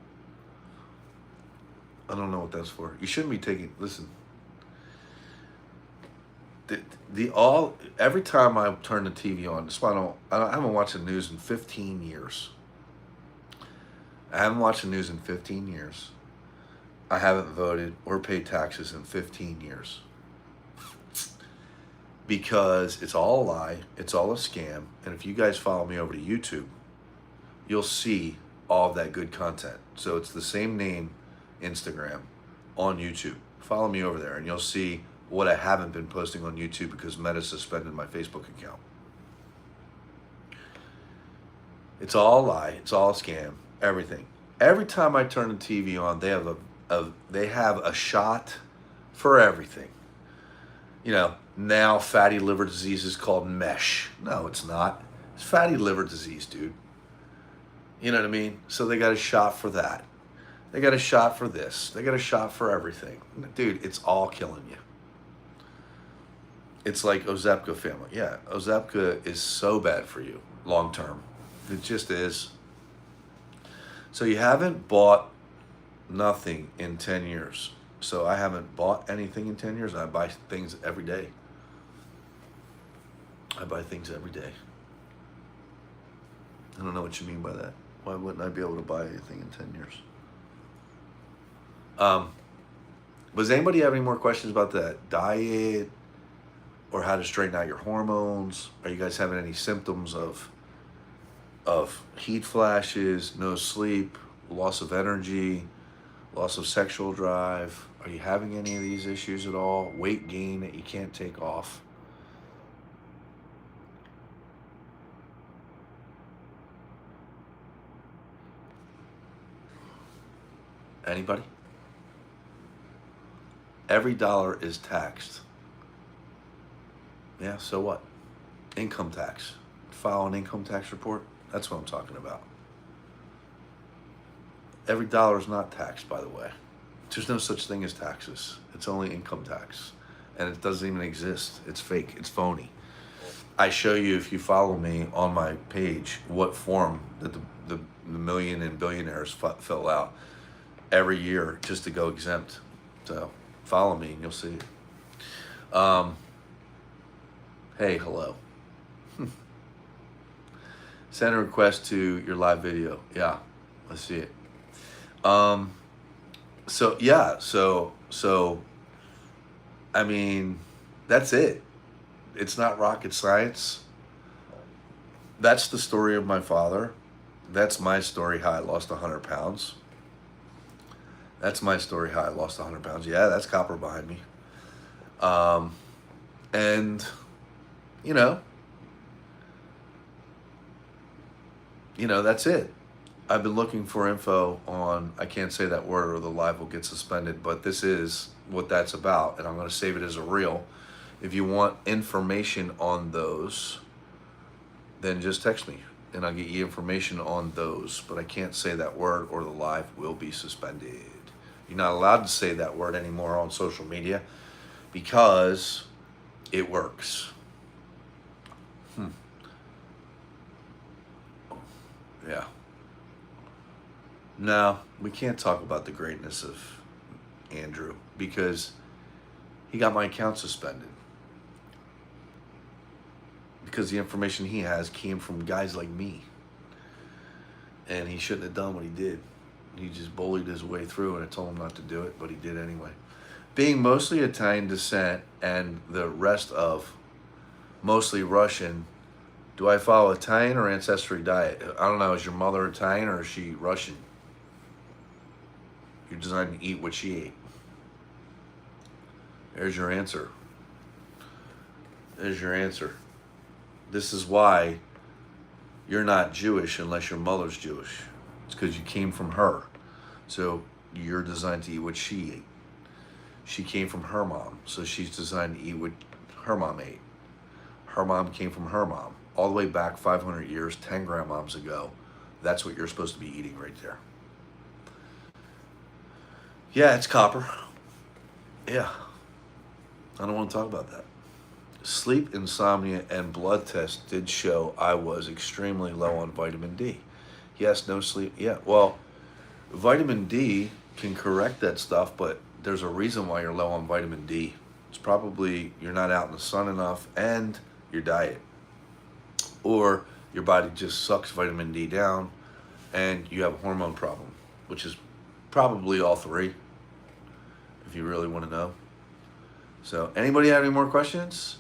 You shouldn't be taking. Listen. Every time I turn the TV on, that's why I haven't watched the news in 15 years. I haven't voted or paid taxes in 15 years. Because it's all a lie, it's all a scam, and if you guys follow me over to YouTube, you'll see all of that good content. So it's the same name, Instagram, on YouTube. Follow me over there and you'll see what I haven't been posting on YouTube because Meta suspended my Facebook account. It's all a lie, it's all a scam, everything. Every time I turn the TV on, they have a shot for everything. You know, now fatty liver disease is called mesh. No, it's not. It's fatty liver disease, dude. You know what I mean? So they got a shot for that. They got a shot for this. They got a shot for everything. Dude, it's all killing you. It's like Ozepka family. Yeah, Ozepka is so bad for you long term. It just is. So you haven't bought nothing in 10 years. So I haven't bought anything in 10 years. I buy things every day. I buy things every day. I don't know what you mean by that. Why wouldn't I be able to buy anything in 10 years? Does anybody have any more questions about that diet or how to straighten out your hormones? Are you guys having any symptoms of heat flashes, no sleep, loss of energy, loss of sexual drive? Are you having any of these issues at all? Weight gain that you can't take off? Anybody? Every dollar is taxed. Yeah, so what? Income tax. File an income tax report. That's what I'm talking about. Every dollar is not taxed, by the way. There's no such thing as taxes. It's only income tax. And it doesn't even exist. It's fake. It's phony. I show you, if you follow me on my page, what form that the million and billionaires fill out every year just to go exempt. So follow me and you'll see it. Hey, hello. Send a request to your live video. Yeah, let's see it. So I mean, that's it. It's not rocket science. That's the story of my father. That's my story, how I lost 100 pounds. That's my story, how I lost 100 pounds. Yeah, that's copper behind me. And, you know, that's it. I've been looking for info on, I can't say that word or the live will get suspended, but this is what that's about, and I'm going to save it as a reel. If you want information on those, then just text me, and I'll get you information on those, but I can't say that word or the live will be suspended. You're not allowed to say that word anymore on social media because it works. Yeah. No, we can't talk about the greatness of Andrew because he got my account suspended. Because the information he has came from guys like me. And he shouldn't have done what he did. He just bullied his way through, and I told him not to do it, but he did anyway. Being mostly Italian descent and the rest of mostly Russian, do I follow Italian or ancestry diet? I don't know, is your mother Italian or is she Russian? You're designed to eat what she ate. There's your answer. There's your answer. This is why you're not Jewish unless your mother's Jewish. It's because you came from her. So you're designed to eat what she ate. She came from her mom, so she's designed to eat what her mom ate. Her mom came from her mom. All the way back 500 years, 10 grandmoms ago. That's what you're supposed to be eating right there. Yeah, it's copper. Yeah. I don't want to talk about that. Sleep, insomnia, and blood tests did show I was extremely low on vitamin D. Yes, no sleep. Yeah, well, vitamin D can correct that stuff, but there's a reason why you're low on vitamin D. It's probably you're not out in the sun enough and your diet. Or your body just sucks vitamin D down and you have a hormone problem, which is probably all three, if you really want to know. So, anybody have any more questions?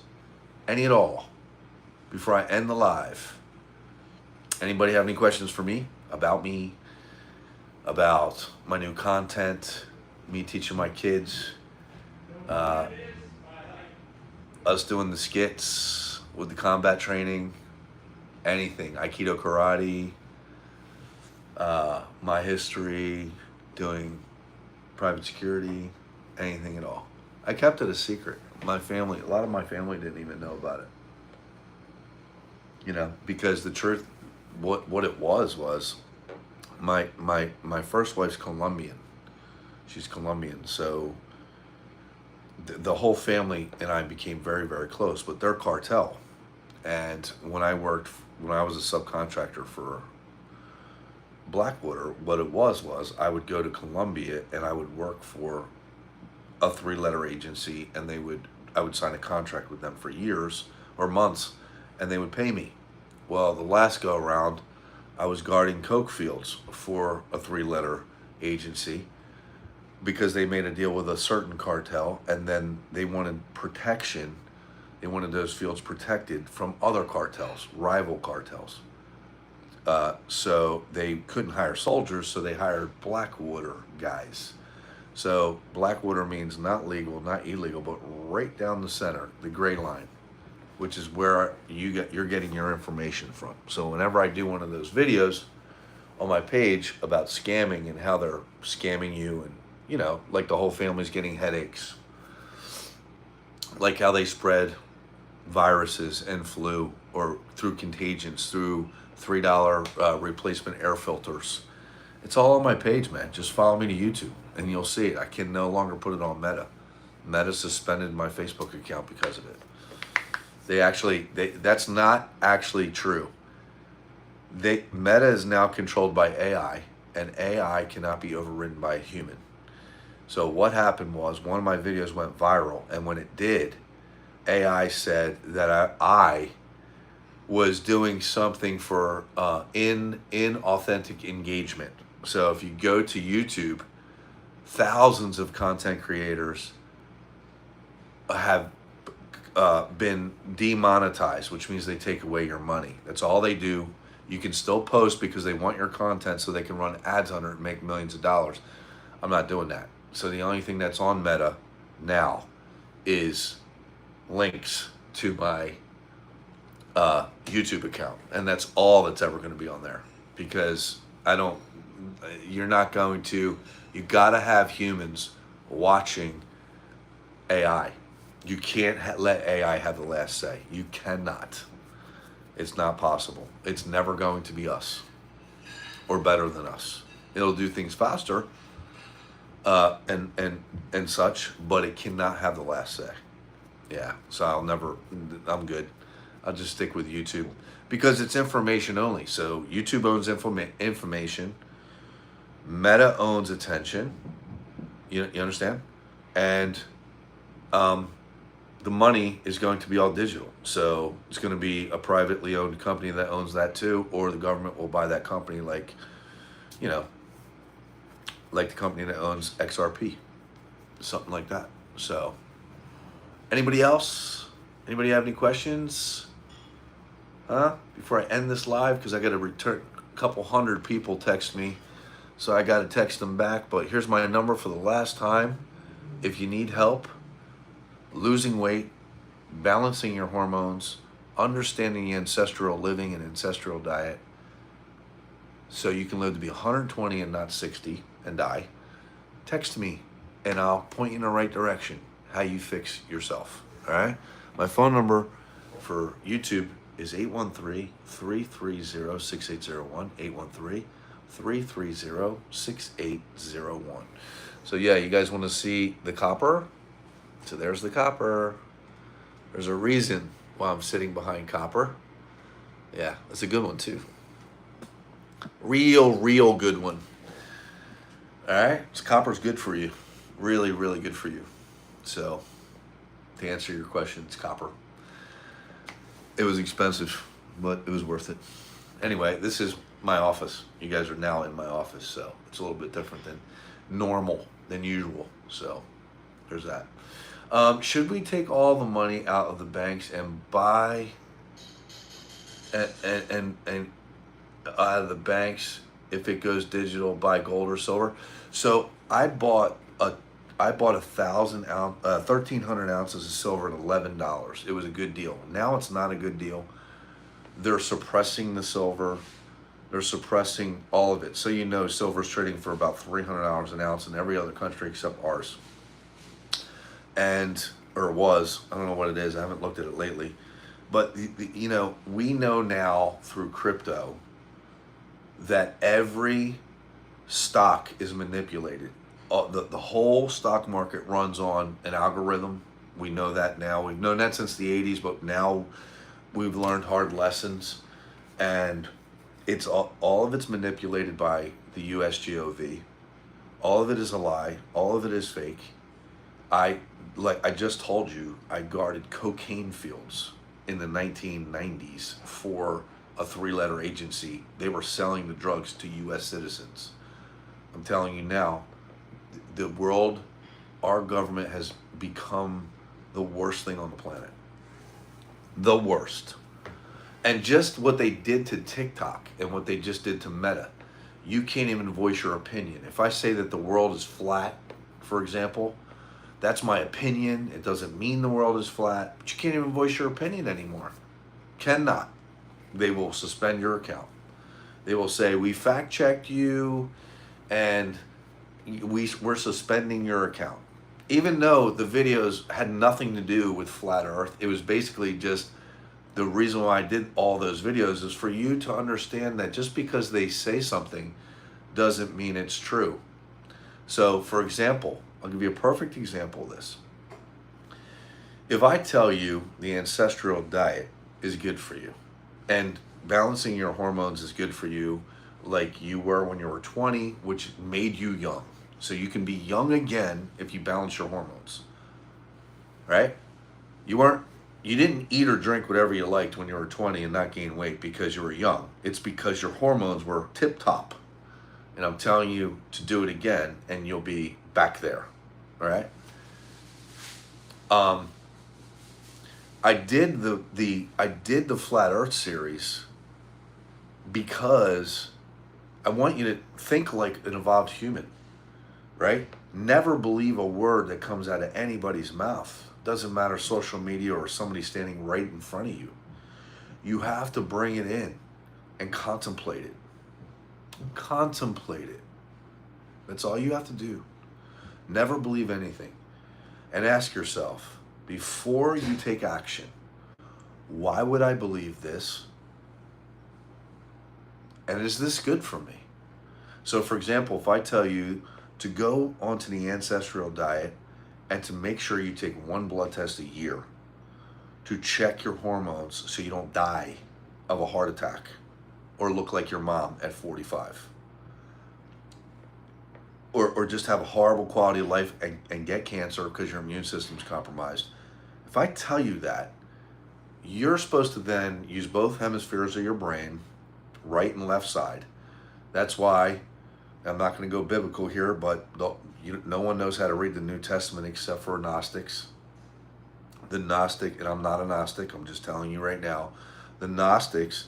Any at all? Before I end the live. Anybody have any questions for me? About my new content, me teaching my kids, us doing the skits with the combat training, anything, Aikido, karate, my history, doing private security, anything at all. I kept it a secret. My family, a lot of my family didn't even know about it. You know, because the truth, what it was my first wife's Colombian. She's Colombian, so the whole family and I became very, very close. But they're cartel, and when I was a subcontractor for Blackwater, what it was I would go to Colombia and I would work for a 3-letter agency, and I would sign a contract with them for years or months, and they would pay me. Well, the last go around, I was guarding coke fields for a 3-letter agency because they made a deal with a certain cartel, and then they wanted protection. They wanted those fields protected from other cartels, rival cartels. So they couldn't hire soldiers, so they hired Blackwater guys. So Blackwater means not legal, not illegal, but right down the center, the gray line, which is where you're getting your information from. So whenever I do one of those videos on my page about scamming and how they're scamming you, and you know, like the whole family's getting headaches, like how they spread viruses and flu or through contagions through $3 replacement air filters. It's all on my page, man. Just follow me to YouTube and you'll see it. I can no longer put it on Meta. Meta suspended my Facebook account because of it. That's not actually true. Meta is now controlled by AI, and AI cannot be overridden by a human. So what happened was one of my videos went viral, and when it did, AI said that I was doing something for inauthentic engagement. So if you go to YouTube, thousands of content creators have been demonetized, which means they take away your money. That's all they do. You can still post because they want your content so they can run ads on it and make millions of dollars. I'm not doing that. So the only thing that's on Meta now is links to my YouTube account, and that's all that's ever going to be on there, because you gotta have humans watching AI. You can't let AI have the last say. You cannot. It's not possible. It's never going to be us or better than us. It'll do things faster and such, but it cannot have the last say. Yeah, so I'm good. I'll just stick with YouTube because it's information only. So YouTube owns information. Meta owns attention. You understand? And the money is going to be all digital. So it's going to be a privately owned company that owns that too, or the government will buy that company, like the company that owns XRP, something like that. So anybody else? Anybody have any questions? Before I end this live, because I got to return, a couple hundred people text me, so I got to text them back. But here's my number for the last time. If you need help losing weight, balancing your hormones, understanding the ancestral living and ancestral diet, so you can live to be 120 and not 60 and die, text me and I'll point you in the right direction, how you fix yourself. All right? My phone number for YouTube is 813-330-6801, 813-330-6801. So yeah, you guys want to see the copper? So there's the copper. There's a reason why I'm sitting behind copper. Yeah, that's a good one too. Real good one. All right, so copper's good for you. Really, really good for you. So to answer your question, it's copper. It was expensive, but it was worth it. Anyway, this is my office. You guys are now in my office, so it's a little bit different than normal, than usual. So there's that. Should we take all the money out of the banks and buy and out of the banks, if it goes digital, buy gold or silver? So I bought 1,300 ounces of silver at $11. It was a good deal. Now it's not a good deal. They're suppressing the silver. They're suppressing all of it. So you know silver's trading for about $300 an ounce in every other country except ours. And, or it was, I don't know what it is. I haven't looked at it lately. But, you know, we know now through crypto that every stock is manipulated. The whole stock market runs on an algorithm. We know that now. We've known that since the 80s, but now we've learned hard lessons. And it's all of it's manipulated by the USGOV. All of it is a lie. All of it is fake. Like I just told you, I guarded cocaine fields in the 1990s for a 3-letter agency. They were selling the drugs to U.S. citizens. I'm telling you now, the world, our government has become the worst thing on the planet. The worst. And just what they did to TikTok and what they just did to Meta, you can't even voice your opinion. If I say that the world is flat, for example, that's my opinion. It doesn't mean the world is flat, but you can't even voice your opinion anymore. Cannot. They will suspend your account. They will say, we fact checked you and we're suspending your account. Even though the videos had nothing to do with flat earth, it was basically just the reason why I did all those videos is for you to understand that just because they say something doesn't mean it's true. So, for example, I'll give you a perfect example of this. If I tell you the ancestral diet is good for you and balancing your hormones is good for you like you were when you were 20, which made you young. So you can be young again if you balance your hormones, right? You didn't eat or drink whatever you liked when you were 20 and not gain weight because you were young. It's because your hormones were tip top. And I'm telling you to do it again and you'll be back there, all right? I did the Flat Earth series because I want you to think like an evolved human, right? Never believe a word that comes out of anybody's mouth. Doesn't matter social media or somebody standing right in front of you. You have to bring it in and contemplate it. Contemplate it. That's all you have to do. Never believe anything. And ask yourself, before you take action, why would I believe this? And is this good for me? So for example, if I tell you to go onto the ancestral diet and to make sure you take one blood test a year to check your hormones so you don't die of a heart attack or look like your mom at 45. Or just have a horrible quality of life and get cancer because your immune system's compromised. If I tell you that, you're supposed to then use both hemispheres of your brain, right and left side. That's why, I'm not going to go biblical here, but no one knows how to read the New Testament except for Gnostics. The Gnostic, and I'm not a Gnostic, I'm just telling you right now, the Gnostics,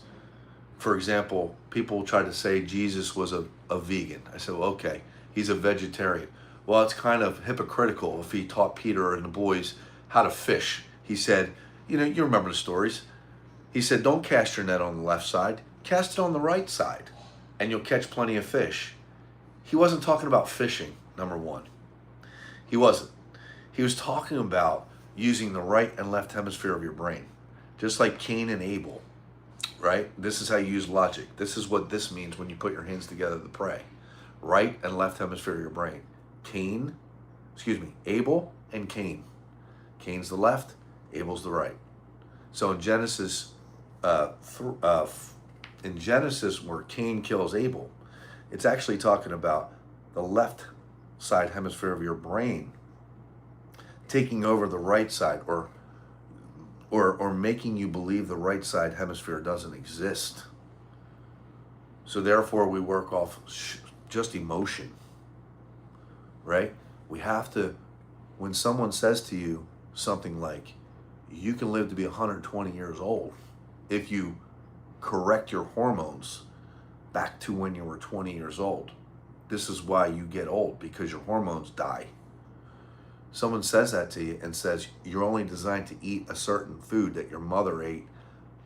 for example, people try to say Jesus was a vegan. I said, well, okay, he's a vegetarian. Well, it's kind of hypocritical if he taught Peter and the boys how to fish. He said, you remember the stories. He said, don't cast your net on the left side, cast it on the right side, and you'll catch plenty of fish. He wasn't talking about fishing, number one. He wasn't. He was talking about using the right and left hemisphere of your brain, just like Cain and Abel, right? This is how you use logic. This is what this means when you put your hands together to pray. Right and left hemisphere of your brain. Abel and Cain. Cain's the left, Abel's the right. So in Genesis, where Cain kills Abel, it's actually talking about the left side hemisphere of your brain taking over the right side, or making you believe the right side hemisphere doesn't exist. So therefore we work off just emotion, right? We have to, when someone says to you something like, you can live to be 120 years old if you correct your hormones back to when you were 20 years old. This is why you get old, because your hormones die. Someone says that to you and says, you're only designed to eat a certain food that your mother ate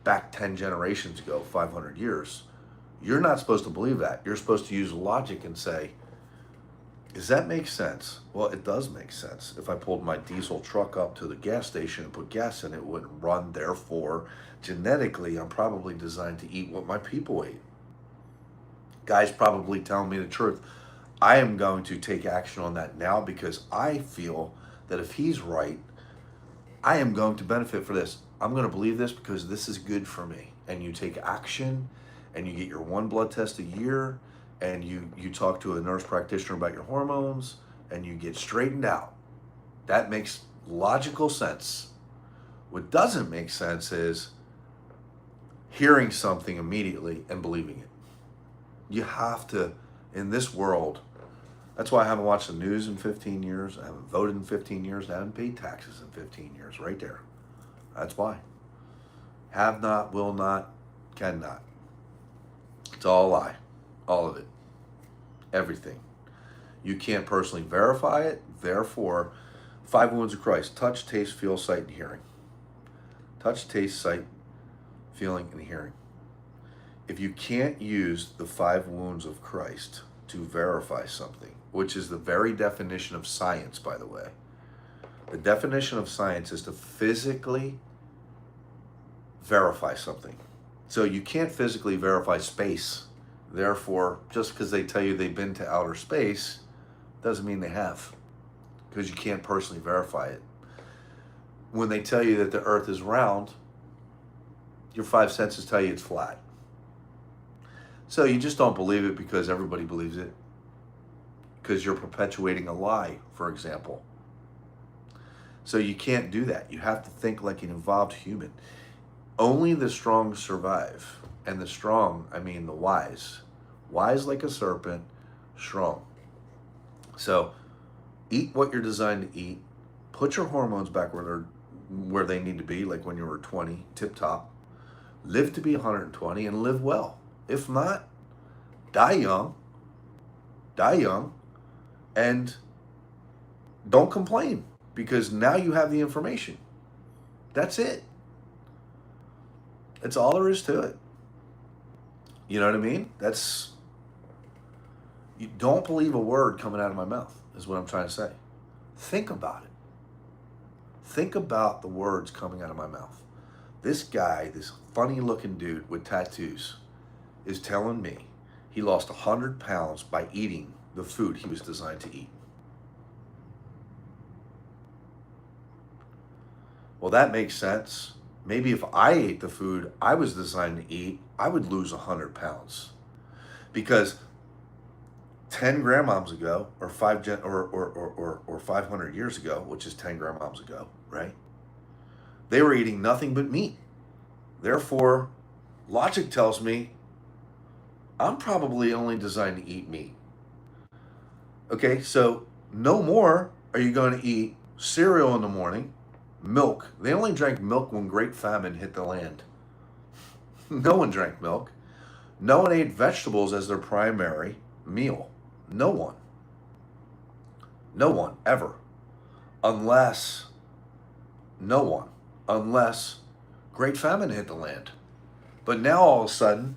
back 10 generations ago, 500 years. You're not supposed to believe that. You're supposed to use logic and say, does that make sense? Well, it does make sense. If I pulled my diesel truck up to the gas station and put gas in it, it wouldn't run. Therefore, genetically, I'm probably designed to eat what my people ate. Guy's probably telling me the truth. I am going to take action on that now because I feel that if he's right, I am going to benefit for this. I'm going to believe this because this is good for me. And you take action and you get your one blood test a year and you talk to a nurse practitioner about your hormones and you get straightened out. That makes logical sense. What doesn't make sense is hearing something immediately and believing it. You have to, in this world, that's why I haven't watched the news in 15 years. I haven't voted in 15 years. I haven't paid taxes in 15 years. Right there. That's why. Have not, will not, cannot. It's all a lie. All of it. Everything. You can't personally verify it. Therefore, 5 wounds of Christ. Touch, taste, feel, sight, and hearing. Touch, taste, sight, feeling, and hearing. If you can't use the 5 wounds of Christ to verify something, which is the very definition of science, by the way. The definition of science is to physically verify something. So you can't physically verify space. Therefore, just because they tell you they've been to outer space, doesn't mean they have. Because you can't personally verify it. When they tell you that the earth is round, your 5 senses tell you it's flat. So you just don't believe it because everybody believes it. Because you're perpetuating a lie, for example. So you can't do that. You have to think like an evolved human. Only the strong survive. And the strong, I mean the wise. Wise like a serpent, strong. So eat what you're designed to eat. Put your hormones back where they need to be, like when you were 20, tip top. Live to be 120 and live well. If not, die young. Die young. And don't complain because now you have the information. That's it. That's all there is to it. You know what I mean? You don't believe a word coming out of my mouth, is what I'm trying to say. Think about it. Think about the words coming out of my mouth. This guy, this funny looking dude with tattoos, is telling me he lost 100 pounds by eating the food he was designed to eat. Well, that makes sense. Maybe if I ate the food I was designed to eat, I would lose 100 pounds. Because 10 grandmoms ago, or 500 years ago, which is 10 grandmoms ago, right? They were eating nothing but meat. Therefore, logic tells me I'm probably only designed to eat meat. Okay, so no more are you going to eat cereal in the morning, milk. They only drank milk when Great Famine hit the land. No one drank milk. No one ate vegetables as their primary meal. No one. No one, ever. Unless Great Famine hit the land. But now all of a sudden,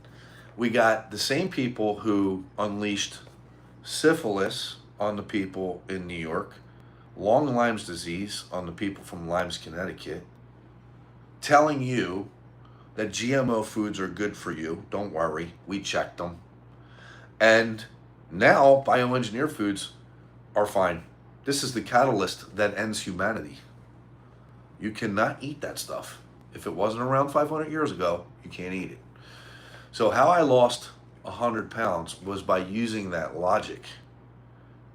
we got the same people who unleashed syphilis on the people in New York, long Lyme's disease on the people from Lymes, Connecticut, telling you that GMO foods are good for you. Don't worry, we checked them. And now bioengineered foods are fine. This is the catalyst that ends humanity. You cannot eat that stuff. If it wasn't around 500 years ago, you can't eat it. So how I lost 100 pounds was by using that logic.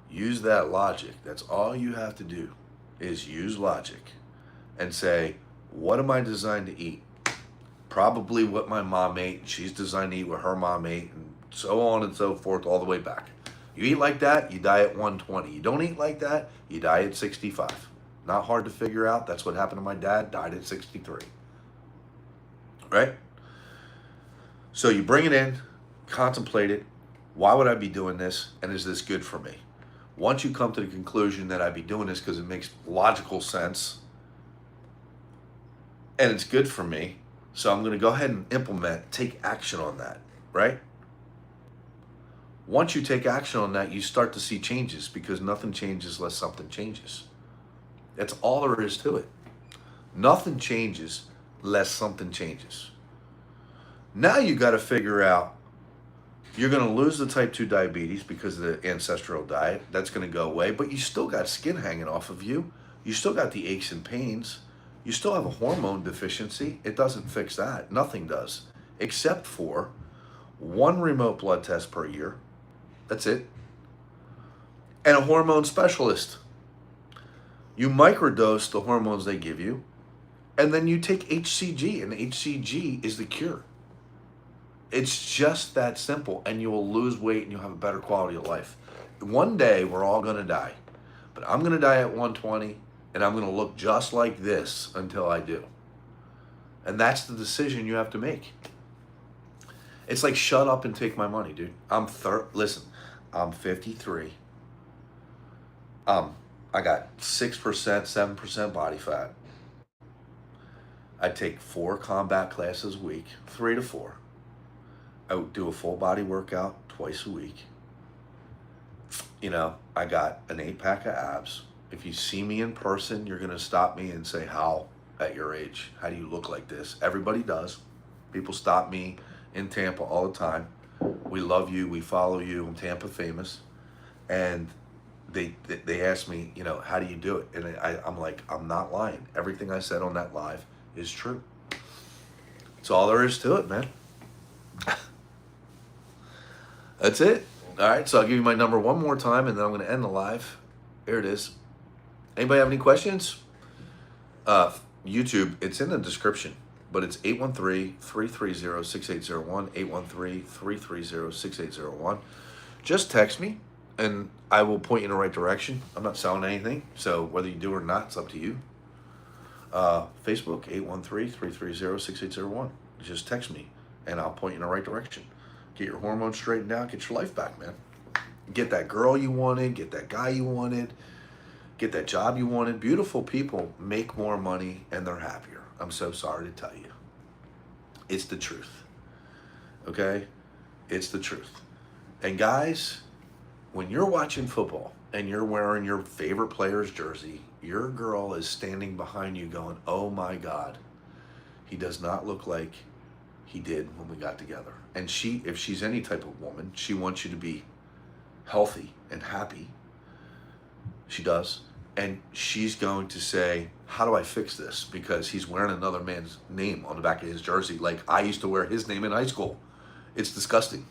Use that logic. That's all you have to do is use logic and say, what am I designed to eat? Probably what my mom ate. She's designed to eat what her mom ate, and so on and so forth, all the way back. You eat like that, you die at 120. You don't eat like that, you die at 65. Not hard to figure out. That's what happened to my dad, died at 63. Right? So you bring it in, contemplate it. Why would I be doing this? And is this good for me? Once you come to the conclusion that I'd be doing this because it makes logical sense and it's good for me, so I'm going to go ahead and implement, take action on that, right? Once you take action on that, you start to see changes, because nothing changes unless something changes. That's all there is to it. Nothing changes unless something changes. Now you got to figure out, you're going to lose the type 2 diabetes because of the ancestral diet. That's going to go away, but you still got skin hanging off of you. You still got the aches and pains. You still have a hormone deficiency. It doesn't fix that. Nothing does, except for one remote blood test per year. That's it. And a hormone specialist. You microdose the hormones they give you, and then you take HCG, and HCG is the cure. It's just that simple, and you will lose weight and you'll have a better quality of life. One day we're all going to die, but I'm going to die at 120, and I'm going to look just like this until I do. And that's the decision you have to make. It's like, shut up and take my money, dude. Listen, I'm 53. I got 6%, 7% body fat. I take 4 combat classes a week, 3 to 4. I would do a full body workout twice a week. You know, I got an 8-pack of abs. If you see me in person, you're going to stop me and say, how, at your age, how do you look like this? Everybody does. People stop me in Tampa all the time. We love you. We follow you. I'm Tampa famous. And they ask me, you know, how do you do it? And I'm like, I'm not lying. Everything I said on that live is true. That's all there is to it, man. That's it. All right, so I'll give you my number one more time, and then I'm going to end the live. Here it is. Anybody have any questions? YouTube, it's in the description, but it's 813-330-6801, 813-330-6801. Just text me, and I will point you in the right direction. I'm not selling anything, so whether you do or not, it's up to you. Facebook, 813-330-6801. Just text me, and I'll point you in the right direction. Get your hormones straightened out, get your life back, man. Get that girl you wanted, get that guy you wanted, get that job you wanted. Beautiful people make more money and they're happier. I'm so sorry to tell you. It's the truth. Okay? It's the truth. And guys, when you're watching football and you're wearing your favorite player's jersey, your girl is standing behind you going, oh my God, he does not look like he did when we got together. And if she's any type of woman, she wants you to be healthy and happy. She does. And she's going to say, how do I fix this? Because he's wearing another man's name on the back of his jersey. Like I used to wear his name in high school. It's disgusting.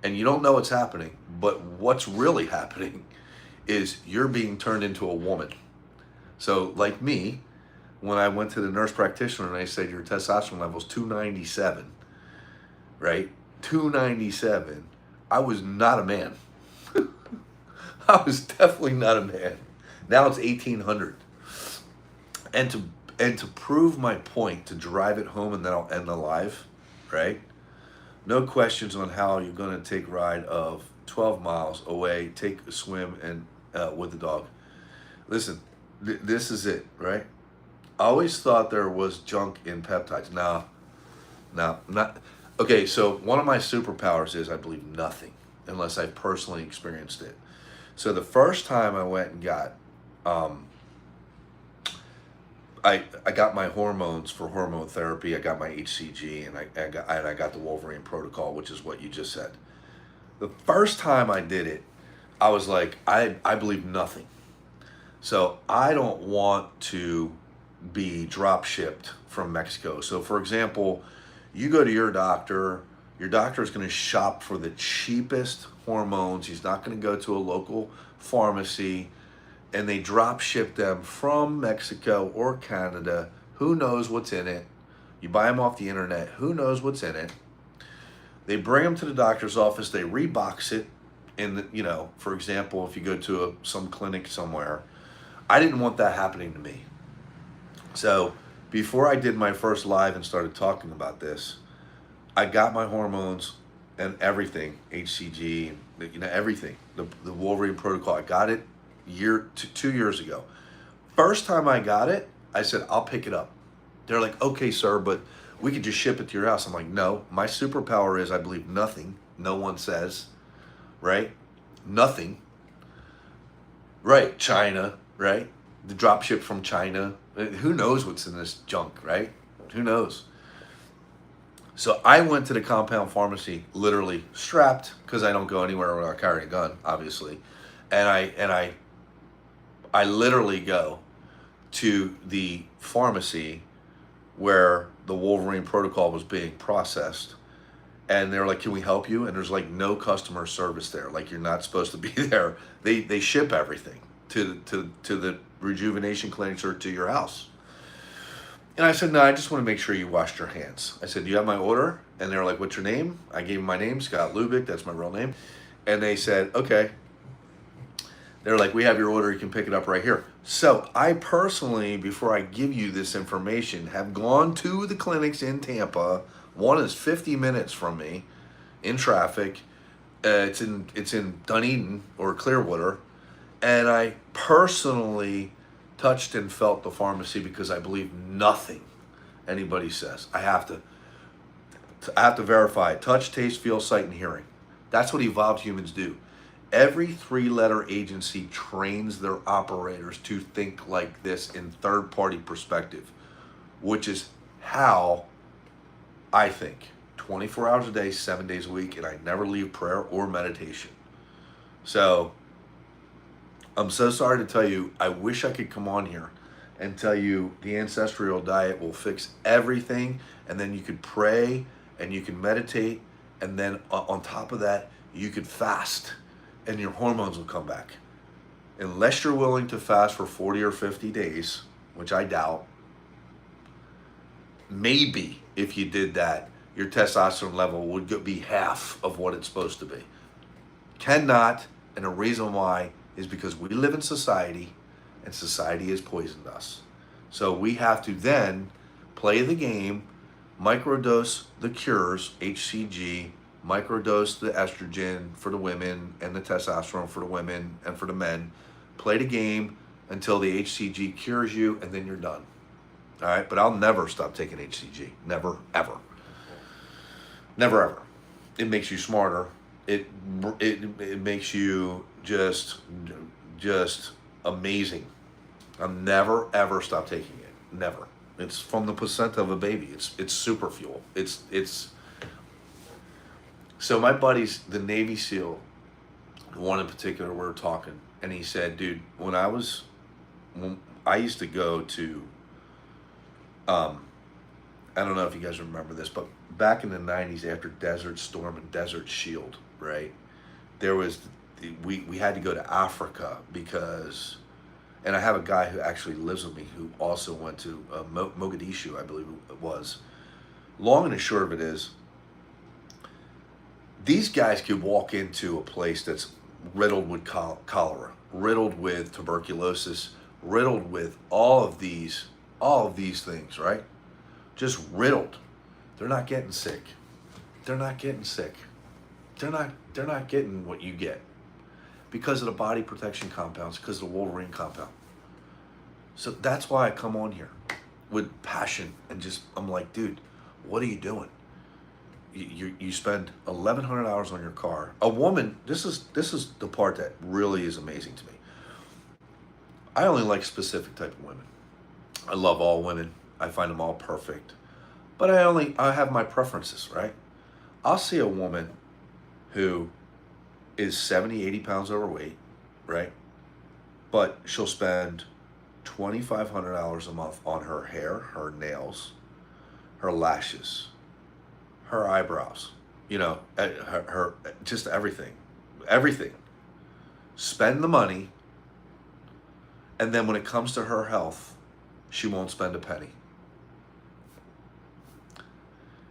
And you don't know what's happening, but what's really happening is you're being turned into a woman. So like me, when I went to the nurse practitioner and I said your testosterone level is 297, right? 297. I was not a man. I was definitely not a man. Now it's 1800. And to prove my point, to drive it home, and then I'll end the live, right? No questions on how you're going to take a ride of 12 miles away, take a swim and with the dog. Listen, this is it, right? I always thought there was junk in peptides. No, not. Okay, so one of my superpowers is I believe nothing unless I personally experienced it. So the first time I went and got, I got my hormones for hormone therapy. I got my HCG, and I got the Wolverine protocol, which is what you just said. The first time I did it, I was like, I believe nothing. So I don't want to be drop shipped from Mexico. So for example, you go to your doctor is going to shop for the cheapest hormones. He's not going to go to a local pharmacy, and they drop ship them from Mexico or Canada. Who knows what's in it? You buy them off the internet. Who knows what's in it? They bring them to the doctor's office. They rebox it. And, for example, if you go to some clinic somewhere, I didn't want that happening to me. So before I did my first live and started talking about this, I got my hormones and everything, HCG, everything, the Wolverine protocol. I got it 2 years ago. First time I got it, I said, I'll pick it up. They're like, okay, sir, but we could just ship it to your house. I'm like, no, my superpower is I believe nothing no one says right? Nothing, right? China, right? The drop ship from China. Who knows what's in this junk, right? Who knows? So I went to the compound pharmacy, literally strapped, because I don't go anywhere without carrying a gun, obviously. And I literally go to the pharmacy where the Wolverine protocol was being processed, and they're like, "Can we help you?" And there's like no customer service there. Like, you're not supposed to be there. They ship everything to the rejuvenation clinics or to your house. And I said, "No, I just want to make sure you washed your hands." I said, "Do you have my order?" And they were like, "What's your name?" I gave them my name, Scott Lubick. That's my real name. And they said, "Okay." They're like, "We have your order. You can pick it up right here." So I personally, before I give you this information, have gone to the clinics in Tampa. One is 50 minutes from me in traffic. It's in Dunedin or Clearwater. And I personally touched and felt the pharmacy because I believe nothing anybody says. I have to verify it. Touch, taste, feel, sight, and hearing. That's what evolved humans do. Every three-letter agency trains their operators to think like this in third-party perspective, which is how I think. 24 hours a day, 7 days a week, and I never leave prayer or meditation. So I'm so sorry to tell you, I wish I could come on here and tell you the ancestral diet will fix everything, and then you could pray and you can meditate, and then on top of that, you could fast and your hormones will come back. Unless you're willing to fast for 40 or 50 days, which I doubt, maybe if you did that, your testosterone level would be half of what it's supposed to be. Cannot, and the reason why is because we live in society, and society has poisoned us. So we have to then play the game, microdose the cures, HCG, microdose the estrogen for the women and the testosterone for the women and for the men. Play the game until the HCG cures you, and then you're done. All right, but I'll never stop taking HCG. Never, ever. Never, ever. It makes you smarter. It makes you just amazing. I'll never, ever stop taking it. Never. It's from the placenta of a baby. It's super fuel. It's. So my buddies, the Navy SEAL, one in particular, we were talking, and he said, "Dude, when I used to go to, I don't know if you guys remember this, but back in the 90s, after Desert Storm and Desert Shield, right, there was, we had to go to Africa because, and I have a guy who actually lives with me who also went to Mogadishu, I believe it was. Long and the short of it is, these guys could walk into a place that's riddled with cholera, riddled with tuberculosis, riddled with all of these things, right? Just riddled. They're not getting sick. They're not getting sick. They're not getting what you get because of the body protection compounds, because of the Wolverine compound. So that's why I come on here with passion and just, I'm like, dude, what are you doing? You spend 1,100 hours on your car. A woman, this is the part that really is amazing to me. I only like specific type of women. I love all women. I find them all perfect. But I have my preferences, right? I'll see a woman who is 70, 80 pounds overweight, right? But she'll spend $2,500 a month on her hair, her nails, her lashes, her eyebrows, her just everything. Spend the money, and then when it comes to her health, she won't spend a penny.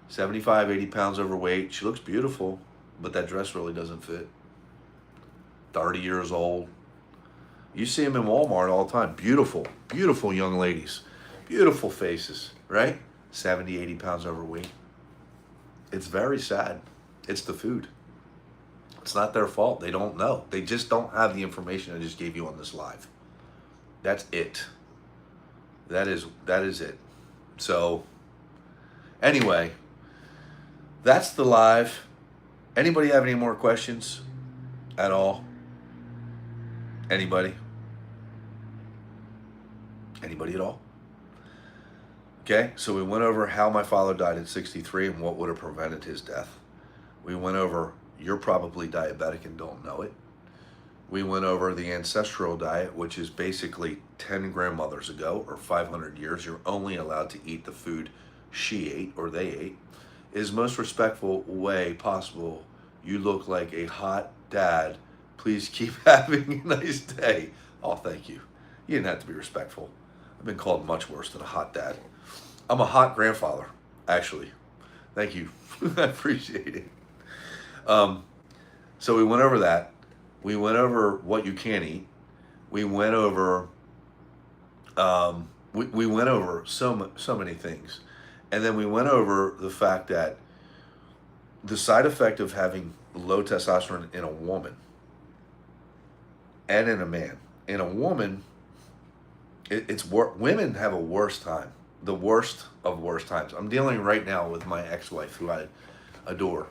75, 80 pounds overweight. She looks beautiful, but that dress really doesn't fit. 30 years old. You see them in Walmart all the time. Beautiful, beautiful young ladies. Beautiful faces, right? 70, 80 pounds overweight. It's very sad. It's the food. It's not their fault. They don't know. They just don't have the information I just gave you on this live. That's it. That is it. So, anyway, that's the live. Anybody have any more questions? at all? Anybody? Anybody at all? Okay, so we went over how my father died at 63 and what would have prevented his death. We went over you're probably diabetic and don't know it. We went over the ancestral diet, which is basically 10 grandmothers ago or 500 years. You're only allowed to eat the food she ate or they ate. Is most respectful way possible. You look like a hot dad. Please keep having a nice day. Oh, thank you. You didn't have to be respectful. I've been called much worse than a hot dad. I'm a hot grandfather, actually. Thank you. I appreciate it. So we went over that. We went over what you can eat. We went over we went over so many things, and then we went over the fact that the side effect of having low testosterone in a woman and in a man. In a woman, women have a worse time, the worst of worst times. I'm dealing right now with my ex-wife, who I adore.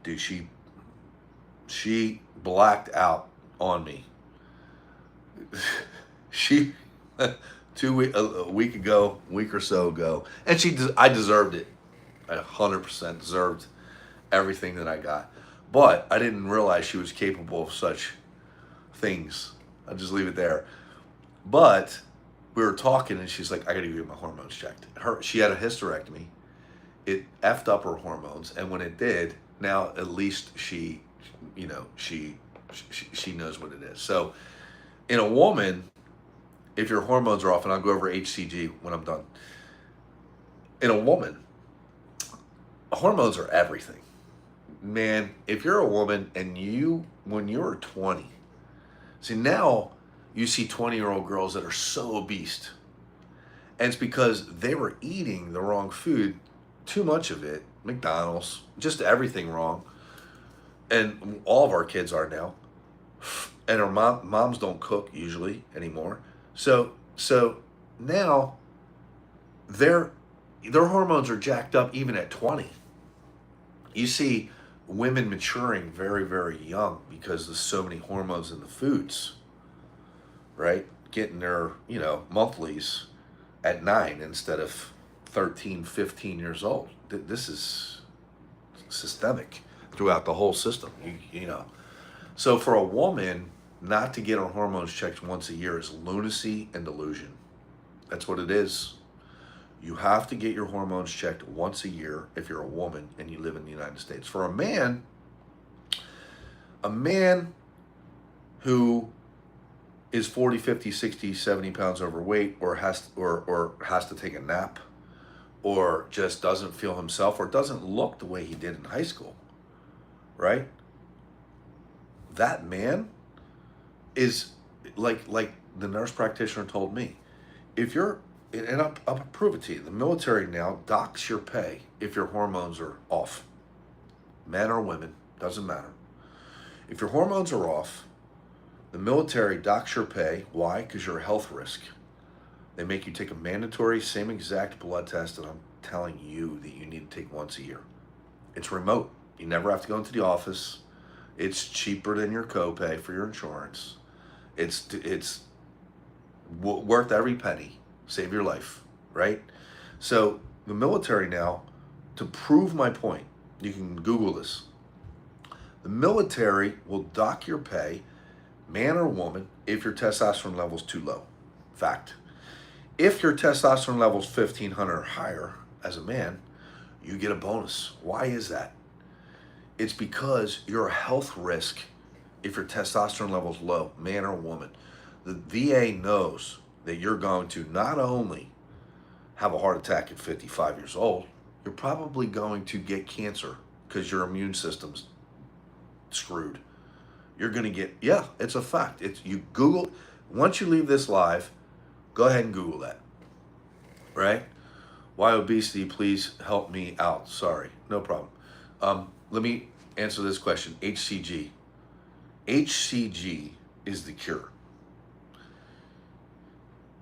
Dude, she blacked out on me. She a week or so ago, and I deserved it. I 100% deserved everything that I got, but I didn't realize she was capable of such things. I'll just leave it there. But we were talking, and she's like, "I got to get my hormones checked." She had a hysterectomy. It effed up her hormones, and when it did, now at least she knows what it is. So, in a woman, if your hormones are off, and I'll go over HCG when I'm done. In a woman, hormones are everything. Man, if you're a woman and when you were 20, see now you see 20-year-old girls that are so obese. And it's because they were eating the wrong food, too much of it, McDonald's, just everything wrong. And all of our kids are now. And our moms don't cook usually anymore. So now their hormones are jacked up even at 20. You see women maturing very, very young because there's so many hormones in the foods, right? Getting their, monthlies at 9 instead of 13, 15 years old. This is systemic throughout the whole system, So for a woman not to get her hormones checked once a year is lunacy and delusion. That's what it is. You have to get your hormones checked once a year if you're a woman and you live in the United States. For a man who is 40, 50, 60, 70 pounds overweight or has to take a nap or just doesn't feel himself or doesn't look the way he did in high school, right? That man is like the nurse practitioner told me, and I'll prove it to you. The military now docks your pay if your hormones are off. Men or women, doesn't matter. If your hormones are off, the military docks your pay. Why? Because you're a health risk. They make you take a mandatory, same exact blood test that I'm telling you that you need to take once a year. It's remote. You never have to go into the office. It's cheaper than your copay for your insurance. It's worth every penny. Save your life, right? So the military now, to prove my point, you can Google this. The military will dock your pay, man or woman, if your testosterone level is too low. Fact. If your testosterone level is 1,500 or higher as a man, you get a bonus. Why is that? It's because you're a health risk if your testosterone level is low, man or woman. The VA knows that you're going to not only have a heart attack at 55 years old, you're probably going to get cancer because your immune system's screwed. You're going to get, it's a fact. You Google, once you leave this live, go ahead and Google that, right? Why obesity? Please help me out. Sorry, no problem. Let me answer this question. HCG. HCG is the cure.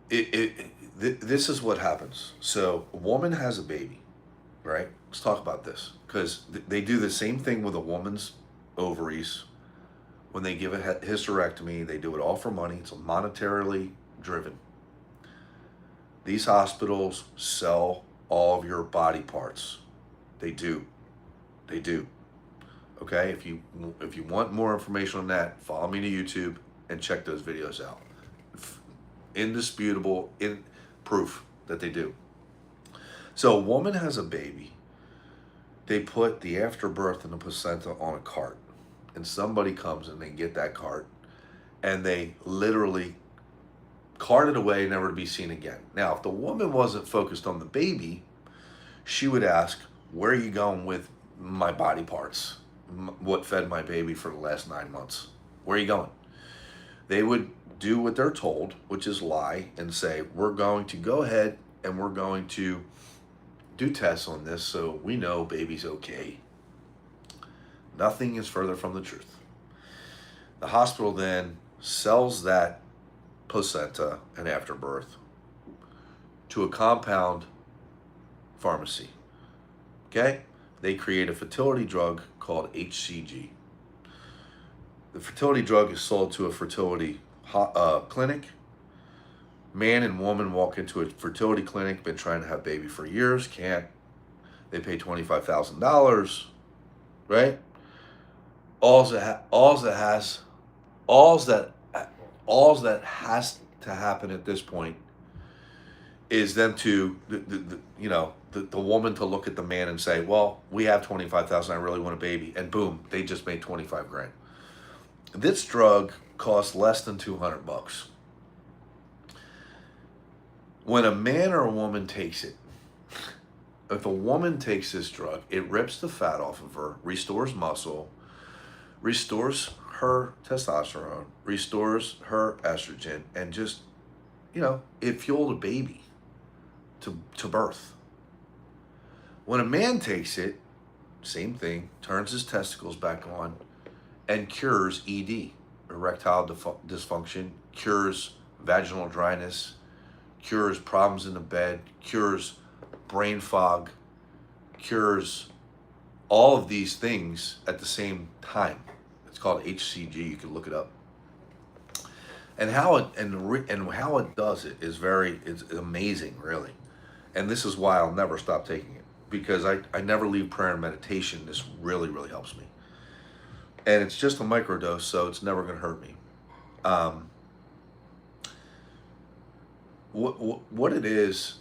This is what happens. So a woman has a baby, right? Let's talk about this because they do the same thing with a woman's ovaries. When they give a hysterectomy, they do it all for money. It's monetarily driven. These hospitals sell all of your body parts. They do. They do. Okay? If you want more information on that, follow me to YouTube and check those videos out. Indisputable proof that they do. So a woman has a baby. They put the afterbirth and the placenta on a cart. And somebody comes and they get that cart. And they literally cart it away, never to be seen again. Now, if the woman wasn't focused on the baby, she would ask, where are you going with my body parts? What fed my baby for the last 9 months? Where are you going? They would do what they're told, which is lie, and say, we're going to go ahead and we're going to do tests on this so we know baby's okay. Nothing is further from the truth. The hospital then sells that placenta and afterbirth to a compound pharmacy. Okay? They create a fertility drug called HCG. The fertility drug is sold to a fertility clinic. Man and woman walk into a fertility clinic, been trying to have baby for years, can't. They pay $25,000, right? All that has to happen at this point is them to the woman to look at the man and say, well, we have 25,000, I really want a baby, and boom, they just made 25 grand. This drug costs less than $200. When a man or a woman takes it, if a woman takes this drug, it rips the fat off of her, restores muscle, restores her testosterone, restores her estrogen, and just, it fueled a baby to birth. When a man takes it, same thing, turns his testicles back on and cures ED, erectile dysfunction, cures vaginal dryness, cures problems in the bed, cures brain fog, cures all of these things at the same time. It's called HCG. You can look it up. And how it does it is it's amazing, really. And this is why I'll never stop taking it, because I never leave prayer and meditation. This really, really helps me. And it's just a microdose, so it's never going to hurt me. What it is,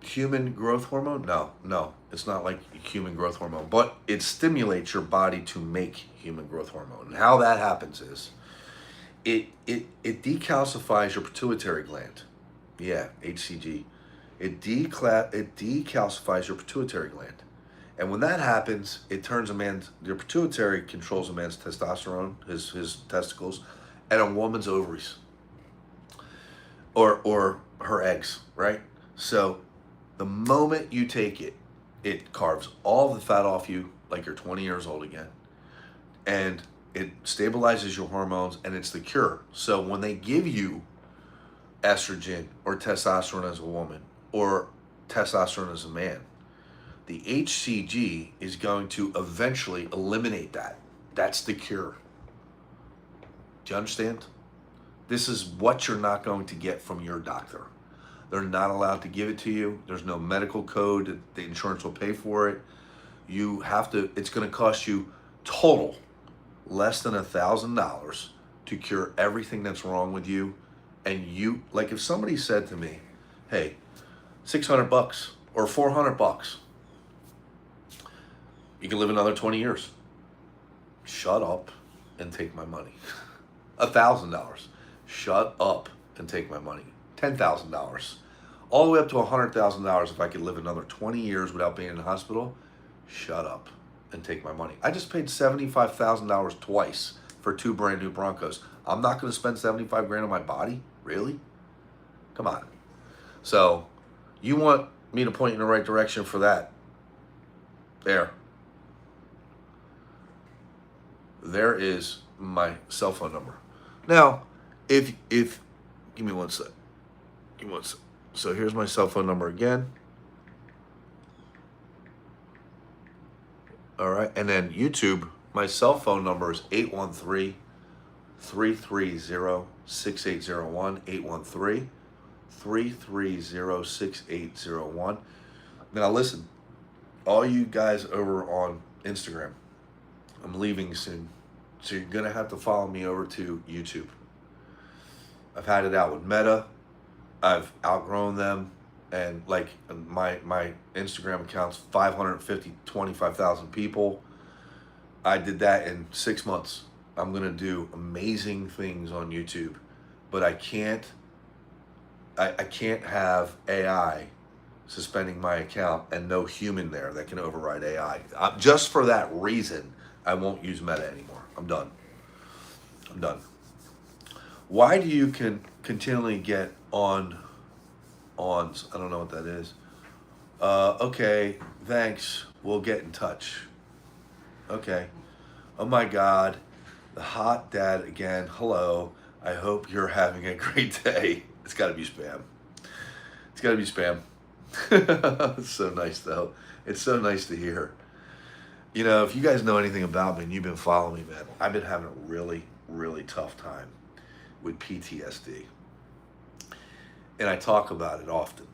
human growth hormone? No, it's not like human growth hormone, but it stimulates your body to make human growth hormone. And how that happens is, it decalcifies your pituitary gland. Yeah, HCG. It decalcifies your pituitary gland. And when that happens, it turns your pituitary controls a man's testosterone, his testicles, and a woman's ovaries. Or her eggs, right? So the moment you take it, it carves all the fat off you like you're 20 years old again. And it stabilizes your hormones, and it's the cure. So when they give you estrogen or testosterone as a woman or testosterone as a man, the HCG is going to eventually eliminate that. That's the cure. Do you understand? This is what you're not going to get from your doctor. They're not allowed to give it to you. There's no medical code that the insurance will pay for it. It's going to cost you total less than $1,000 to cure everything that's wrong with you. And like if somebody said to me, hey, $600 or $400, you can live another 20 years. Shut up and take my money. $1,000. Shut up and take my money. $10,000. All the way up to $100,000 if I could live another 20 years without being in the hospital. Shut up and take my money. I just paid $75,000 twice for 2 brand new Broncos. I'm not going to spend 75 grand on my body? Really? Come on. So, you want me to point you in the right direction for that? There is my cell phone number. Now, if give me one sec. So here's my cell phone number again. All right, and then YouTube, My cell phone number is 813-330-6801, 813-330-6801. Now listen, all you guys over on Instagram, I'm leaving soon, so you're gonna have to follow me over to YouTube. I've had it out with Meta. I've outgrown them, and like my Instagram account's 25,000 people. I did that in 6 months. I'm gonna do amazing things on YouTube, but I can't have AI suspending my account and no human there that can override AI. Just for that reason, I won't use Meta anymore. I'm done. Why do you continually get on? I don't know what that is. Okay, thanks. We'll get in touch. Okay. Oh my God, the hot dad again. Hello. I hope you're having a great day. It's got to be spam. It's got to be spam. It's so nice though. It's so nice to hear. You know, if you guys know anything about me and you've been following me, man, I've been having a really, really tough time with PTSD. And I talk about it often.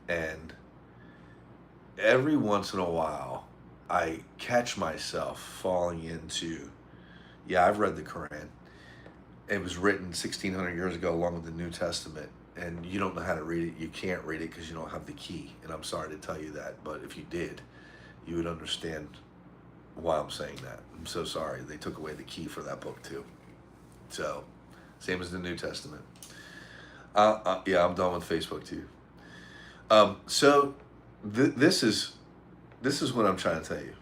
And every once in a while, I catch myself falling into, yeah, I've read the Quran. It was written 1,600 years ago along with the New Testament. And you don't know how to read it. You can't read it because you don't have the key. And I'm sorry to tell you that. But if you did, you would understand why I'm saying that. I'm so sorry. They took away the key for that book too. So, same as the New Testament. Yeah, I'm done with Facebook too. So this is what I'm trying to tell you.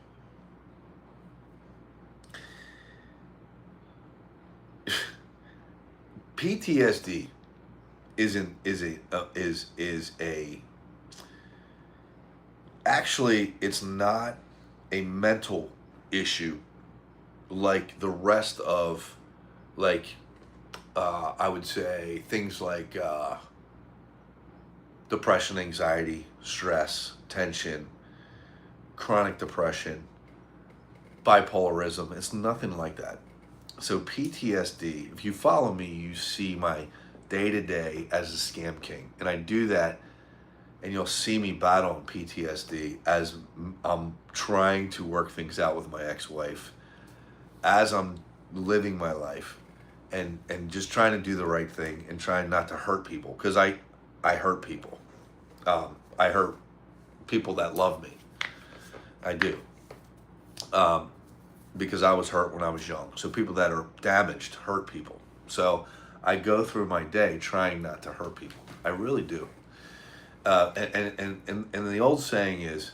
PTSD actually, it's not a mental issue like the rest of, like, I would say things like depression, anxiety, stress, tension, chronic depression, bipolarism. It's nothing like that. So PTSD, if you follow me, you see my day-to-day as a scam king. And I do that, and you'll see me battling PTSD as I'm trying to work things out with my ex-wife, as I'm living my life, and just trying to do the right thing and trying not to hurt people, because I hurt people. I hurt people that love me. I do. Because I was hurt when I was young. So people that are damaged hurt people. So I go through my day trying not to hurt people. I really do. And the old saying is,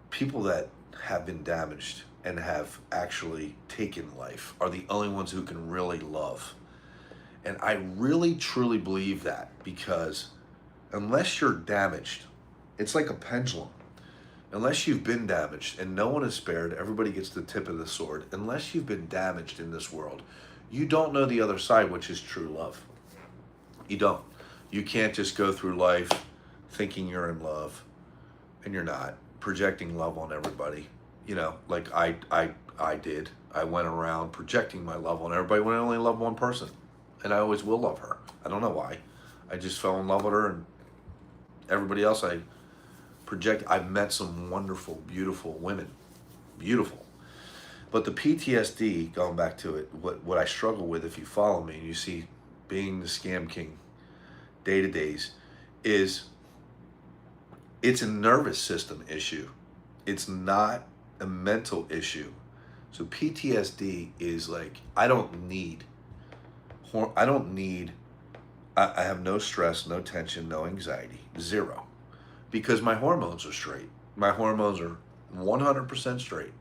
people that have been damaged and have actually taken life are the only ones who can really love. And I really truly believe that, because unless you're damaged, it's like a pendulum. Unless you've been damaged, and no one is spared, everybody gets the tip of the sword. Unless you've been damaged in this world, you don't know the other side, which is true love. You don't. You can't just go through life thinking you're in love, and you're not, projecting love on everybody. You know, like I did. I went around projecting my love on everybody when I only loved one person. And I always will love her. I don't know why. I just fell in love with her, and everybody else I project. I've met some wonderful, beautiful women. Beautiful. But the PTSD, going back to it, what I struggle with, if you follow me and you see being the scam king day to days, is it's a nervous system issue. It's not a mental issue. So PTSD is like, I have no stress, no tension, no anxiety, zero. Because my hormones are straight. My hormones are 100% straight.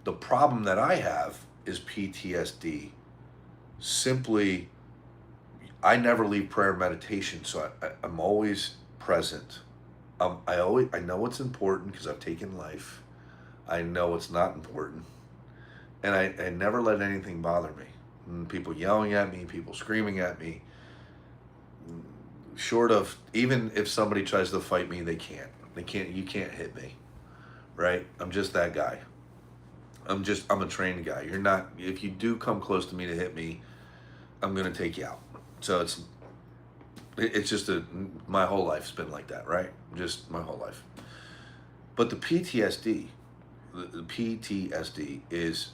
The problem that I have is PTSD. Simply, I never leave prayer and meditation, so I'm always present. I know what's important because I've taken life. I know what's not important. And I never let anything bother me. People yelling at me, people screaming at me. Short of, even if somebody tries to fight me, they can't. You can't hit me. Right? I'm just that guy. I'm a trained guy. You're not, if you do come close to me to hit me, I'm going to take you out. So it's just my whole life's been like that, right? Just my whole life. But the PTSD, the PTSD is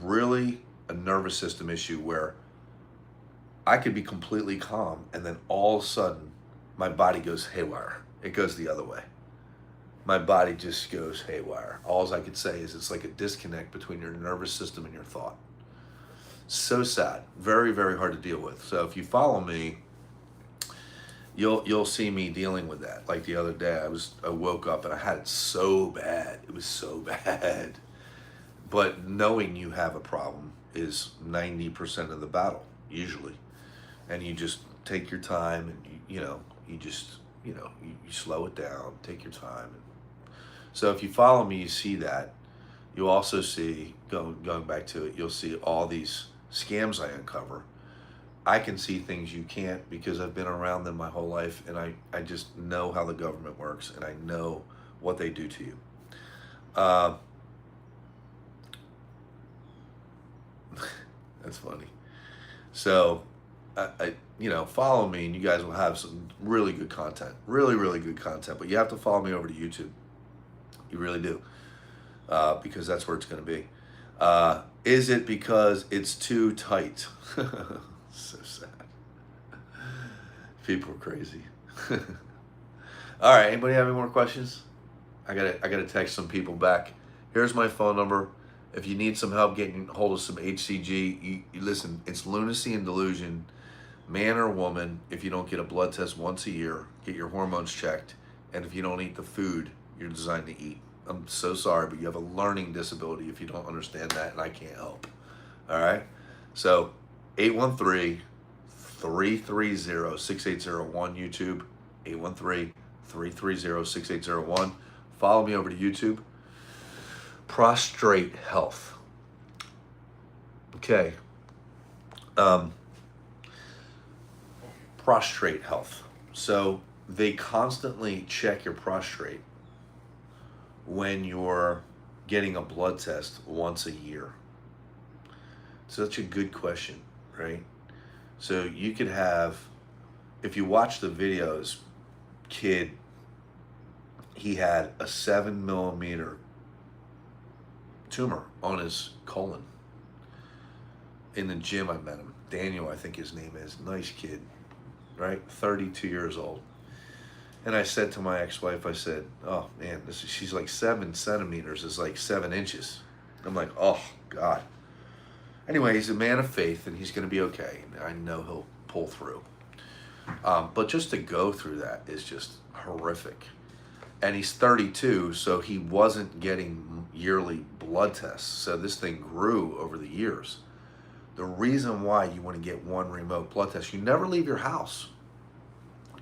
really a nervous system issue where I could be completely calm and then all of a sudden my body goes haywire. It goes the other way. My body just goes haywire. All I could say is it's like a disconnect between your nervous system and your thought. So sad. Very, very hard to deal with. So if you follow me, you'll see me dealing with that. Like the other day, I woke up and I had it so bad. It was so bad. But knowing you have a problem is 90% of the battle, usually. And you just take your time and you slow it down, take your time. So if you follow me, you see that. You also see, going back to it, you'll see all these scams I uncover. I can see things you can't because I've been around them my whole life, and I just know how the government works, and I know what they do to you. That's funny. So, follow me, and you guys will have some really good content. Really, really good content. But you have to follow me over to YouTube. You really do. Because that's where it's going to be. Is it because it's too tight? So sad. People are crazy. All right. Anybody have any more questions? I gotta text some people back. Here's my phone number. If you need some help getting hold of some HCG, you listen. It's lunacy and delusion, man or woman. If you don't get a blood test once a year, get your hormones checked, and if you don't eat the food you're designed to eat. I'm so sorry, but you have a learning disability if you don't understand that, and I can't help. All right? So 813-330-6801 YouTube, 813-330-6801. Follow me over to YouTube. Prostrate health. Okay. Prostrate health. So they constantly check your prostrate when you're getting a blood test once a year. Such a good question, right? So you could have, if you watch the videos, kid, he had a 7 millimeter tumor on his colon. In the gym, I met him. Daniel, I think his name is. Nice kid, right? 32 years old. And I said to my ex-wife, I said, oh man, she's like 7 centimeters, is like 7 inches. I'm like, oh God. Anyway, he's a man of faith and he's gonna be okay. I know he'll pull through. But just to go through that is just horrific. And he's 32, so he wasn't getting yearly blood tests. So this thing grew over the years. The reason why you want to get one remote blood test, you never leave your house.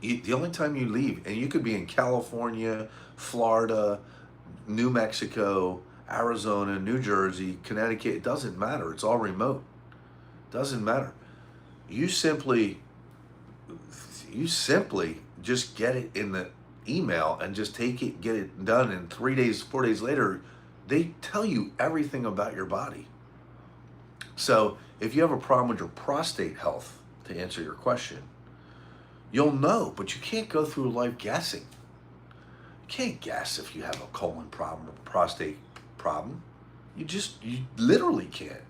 The only time you leave, and you could be in California, Florida, New Mexico, Arizona, New Jersey, Connecticut, it doesn't matter. It's all remote. Doesn't matter. You simply just get it in the email and just take it, get it done, and 3 days, 4 days later, they tell you everything about your body. So if you have a problem with your prostate health, to answer your question, you'll know, but you can't go through life guessing. You can't guess if you have a colon problem or a prostate problem. You literally can't.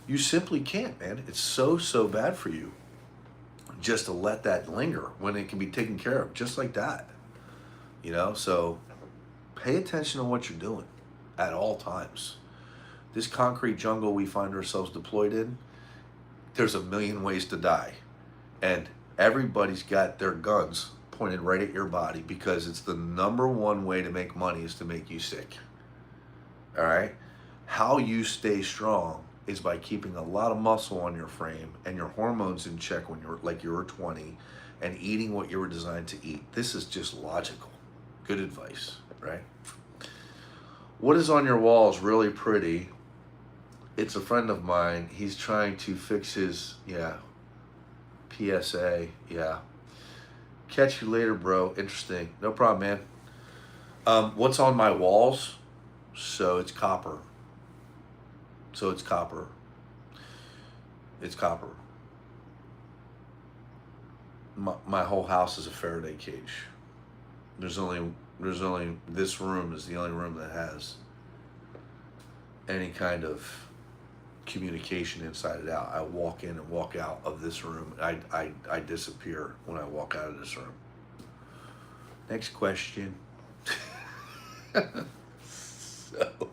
You simply can't, man. It's so bad for you just to let that linger when it can be taken care of just like that. So pay attention to what you're doing at all times. This concrete jungle we find ourselves deployed in, there's a million ways to die. And everybody's got their guns pointed right at your body because it's the number one way to make money is to make you sick. All right? How you stay strong is by keeping a lot of muscle on your frame and your hormones in check when you were 20 and eating what you were designed to eat. This is just logical. Good advice, right? What is on your wall is really pretty. It's a friend of mine. He's trying to fix his, PSA, Catch you later, bro. Interesting. No problem, man. What's on my walls? So it's copper. So it's copper. It's copper. My whole house is a Faraday cage. There's only this room is the only room that has any kind of communication inside it out. I walk in and walk out of this room. I disappear when I walk out of this room. Next question. So,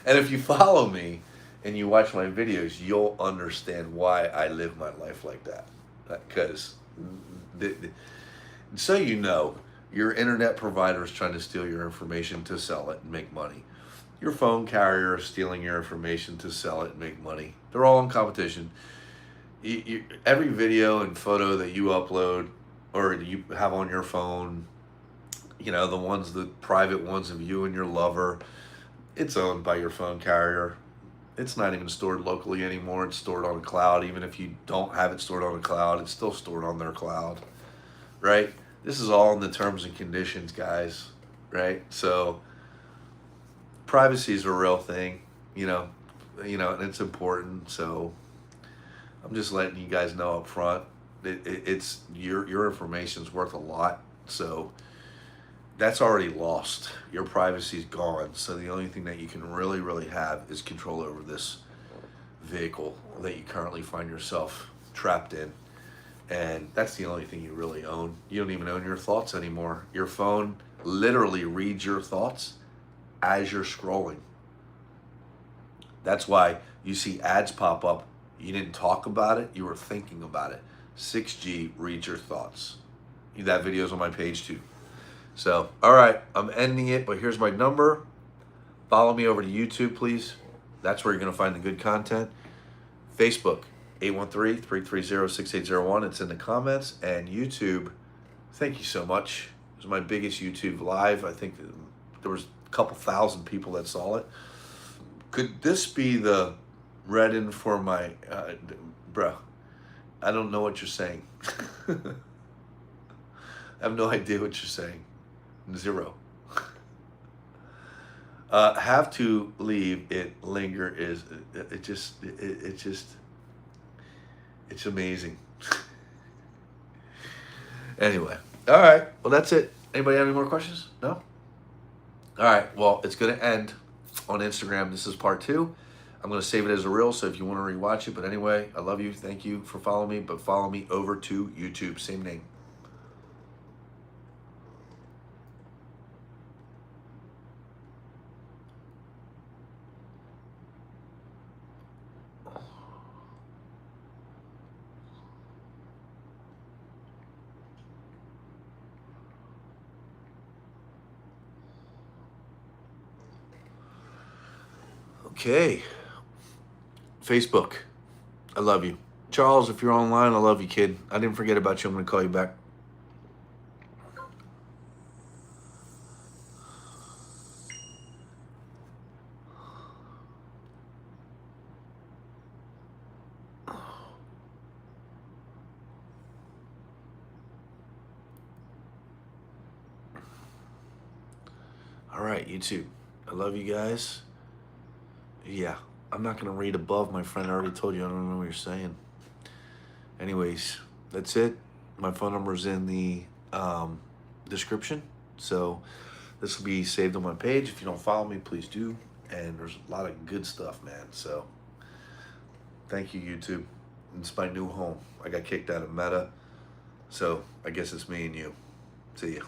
and if you follow me and you watch my videos, you'll understand why I live my life like that. Because, so you know, your internet provider is trying to steal your information to sell it and make money. Your phone carrier is stealing your information to sell it and make money. They're all in competition. Every video and photo that you upload or you have on your phone, you know, the private ones of you and your lover, it's owned by your phone carrier. It's not even stored locally anymore. It's stored on a cloud. Even if you don't have it stored on a cloud, it's still stored on their cloud, right? This is all in the terms and conditions, guys, right? So privacy is a real thing, you know, and it's important. So I'm just letting you guys know up front, it's your information's worth a lot. So that's already lost. Your privacy's gone. So the only thing that you can really have is control over this vehicle that you currently find yourself trapped in. And that's the only thing you really own. You don't even own your thoughts anymore. Your phone literally reads your thoughts as you're scrolling. That's why you see ads pop up. You didn't talk about it, you were thinking about it. 6G reads your thoughts. That video's on my page too. So, all right, I'm ending it, but here's my number. Follow me over to YouTube, please. That's where you're going to find the good content. Facebook, 813-330-6801. It's in the comments. And YouTube, thank you so much. It was my biggest YouTube live. I think there was a couple thousand people that saw it. Could this be the read-in for my... bro, I don't know what you're saying. I have no idea what you're saying. Zero. Have to leave it linger is it's amazing. Anyway, all right, well, that's it. Anybody have any more questions? No? All right, well, it's going to end on Instagram. This is part 2. I'm going to save it as a reel, so if you want to rewatch it. But anyway, I love you. Thank you for following me. But follow me over to YouTube. Same name. Okay. Facebook. I love you. Charles, if you're online, I love you, kid. I didn't forget about you. I'm going to call you back. All right, YouTube. I love you guys. Yeah, I'm not going to read above. My friend already told you. I don't know what you're saying. Anyways, that's it. My phone number is in the description. So this will be saved on my page. If you don't follow me, please do. And there's a lot of good stuff, man. So thank you, YouTube. It's my new home. I got kicked out of Meta. So I guess it's me and you. See ya.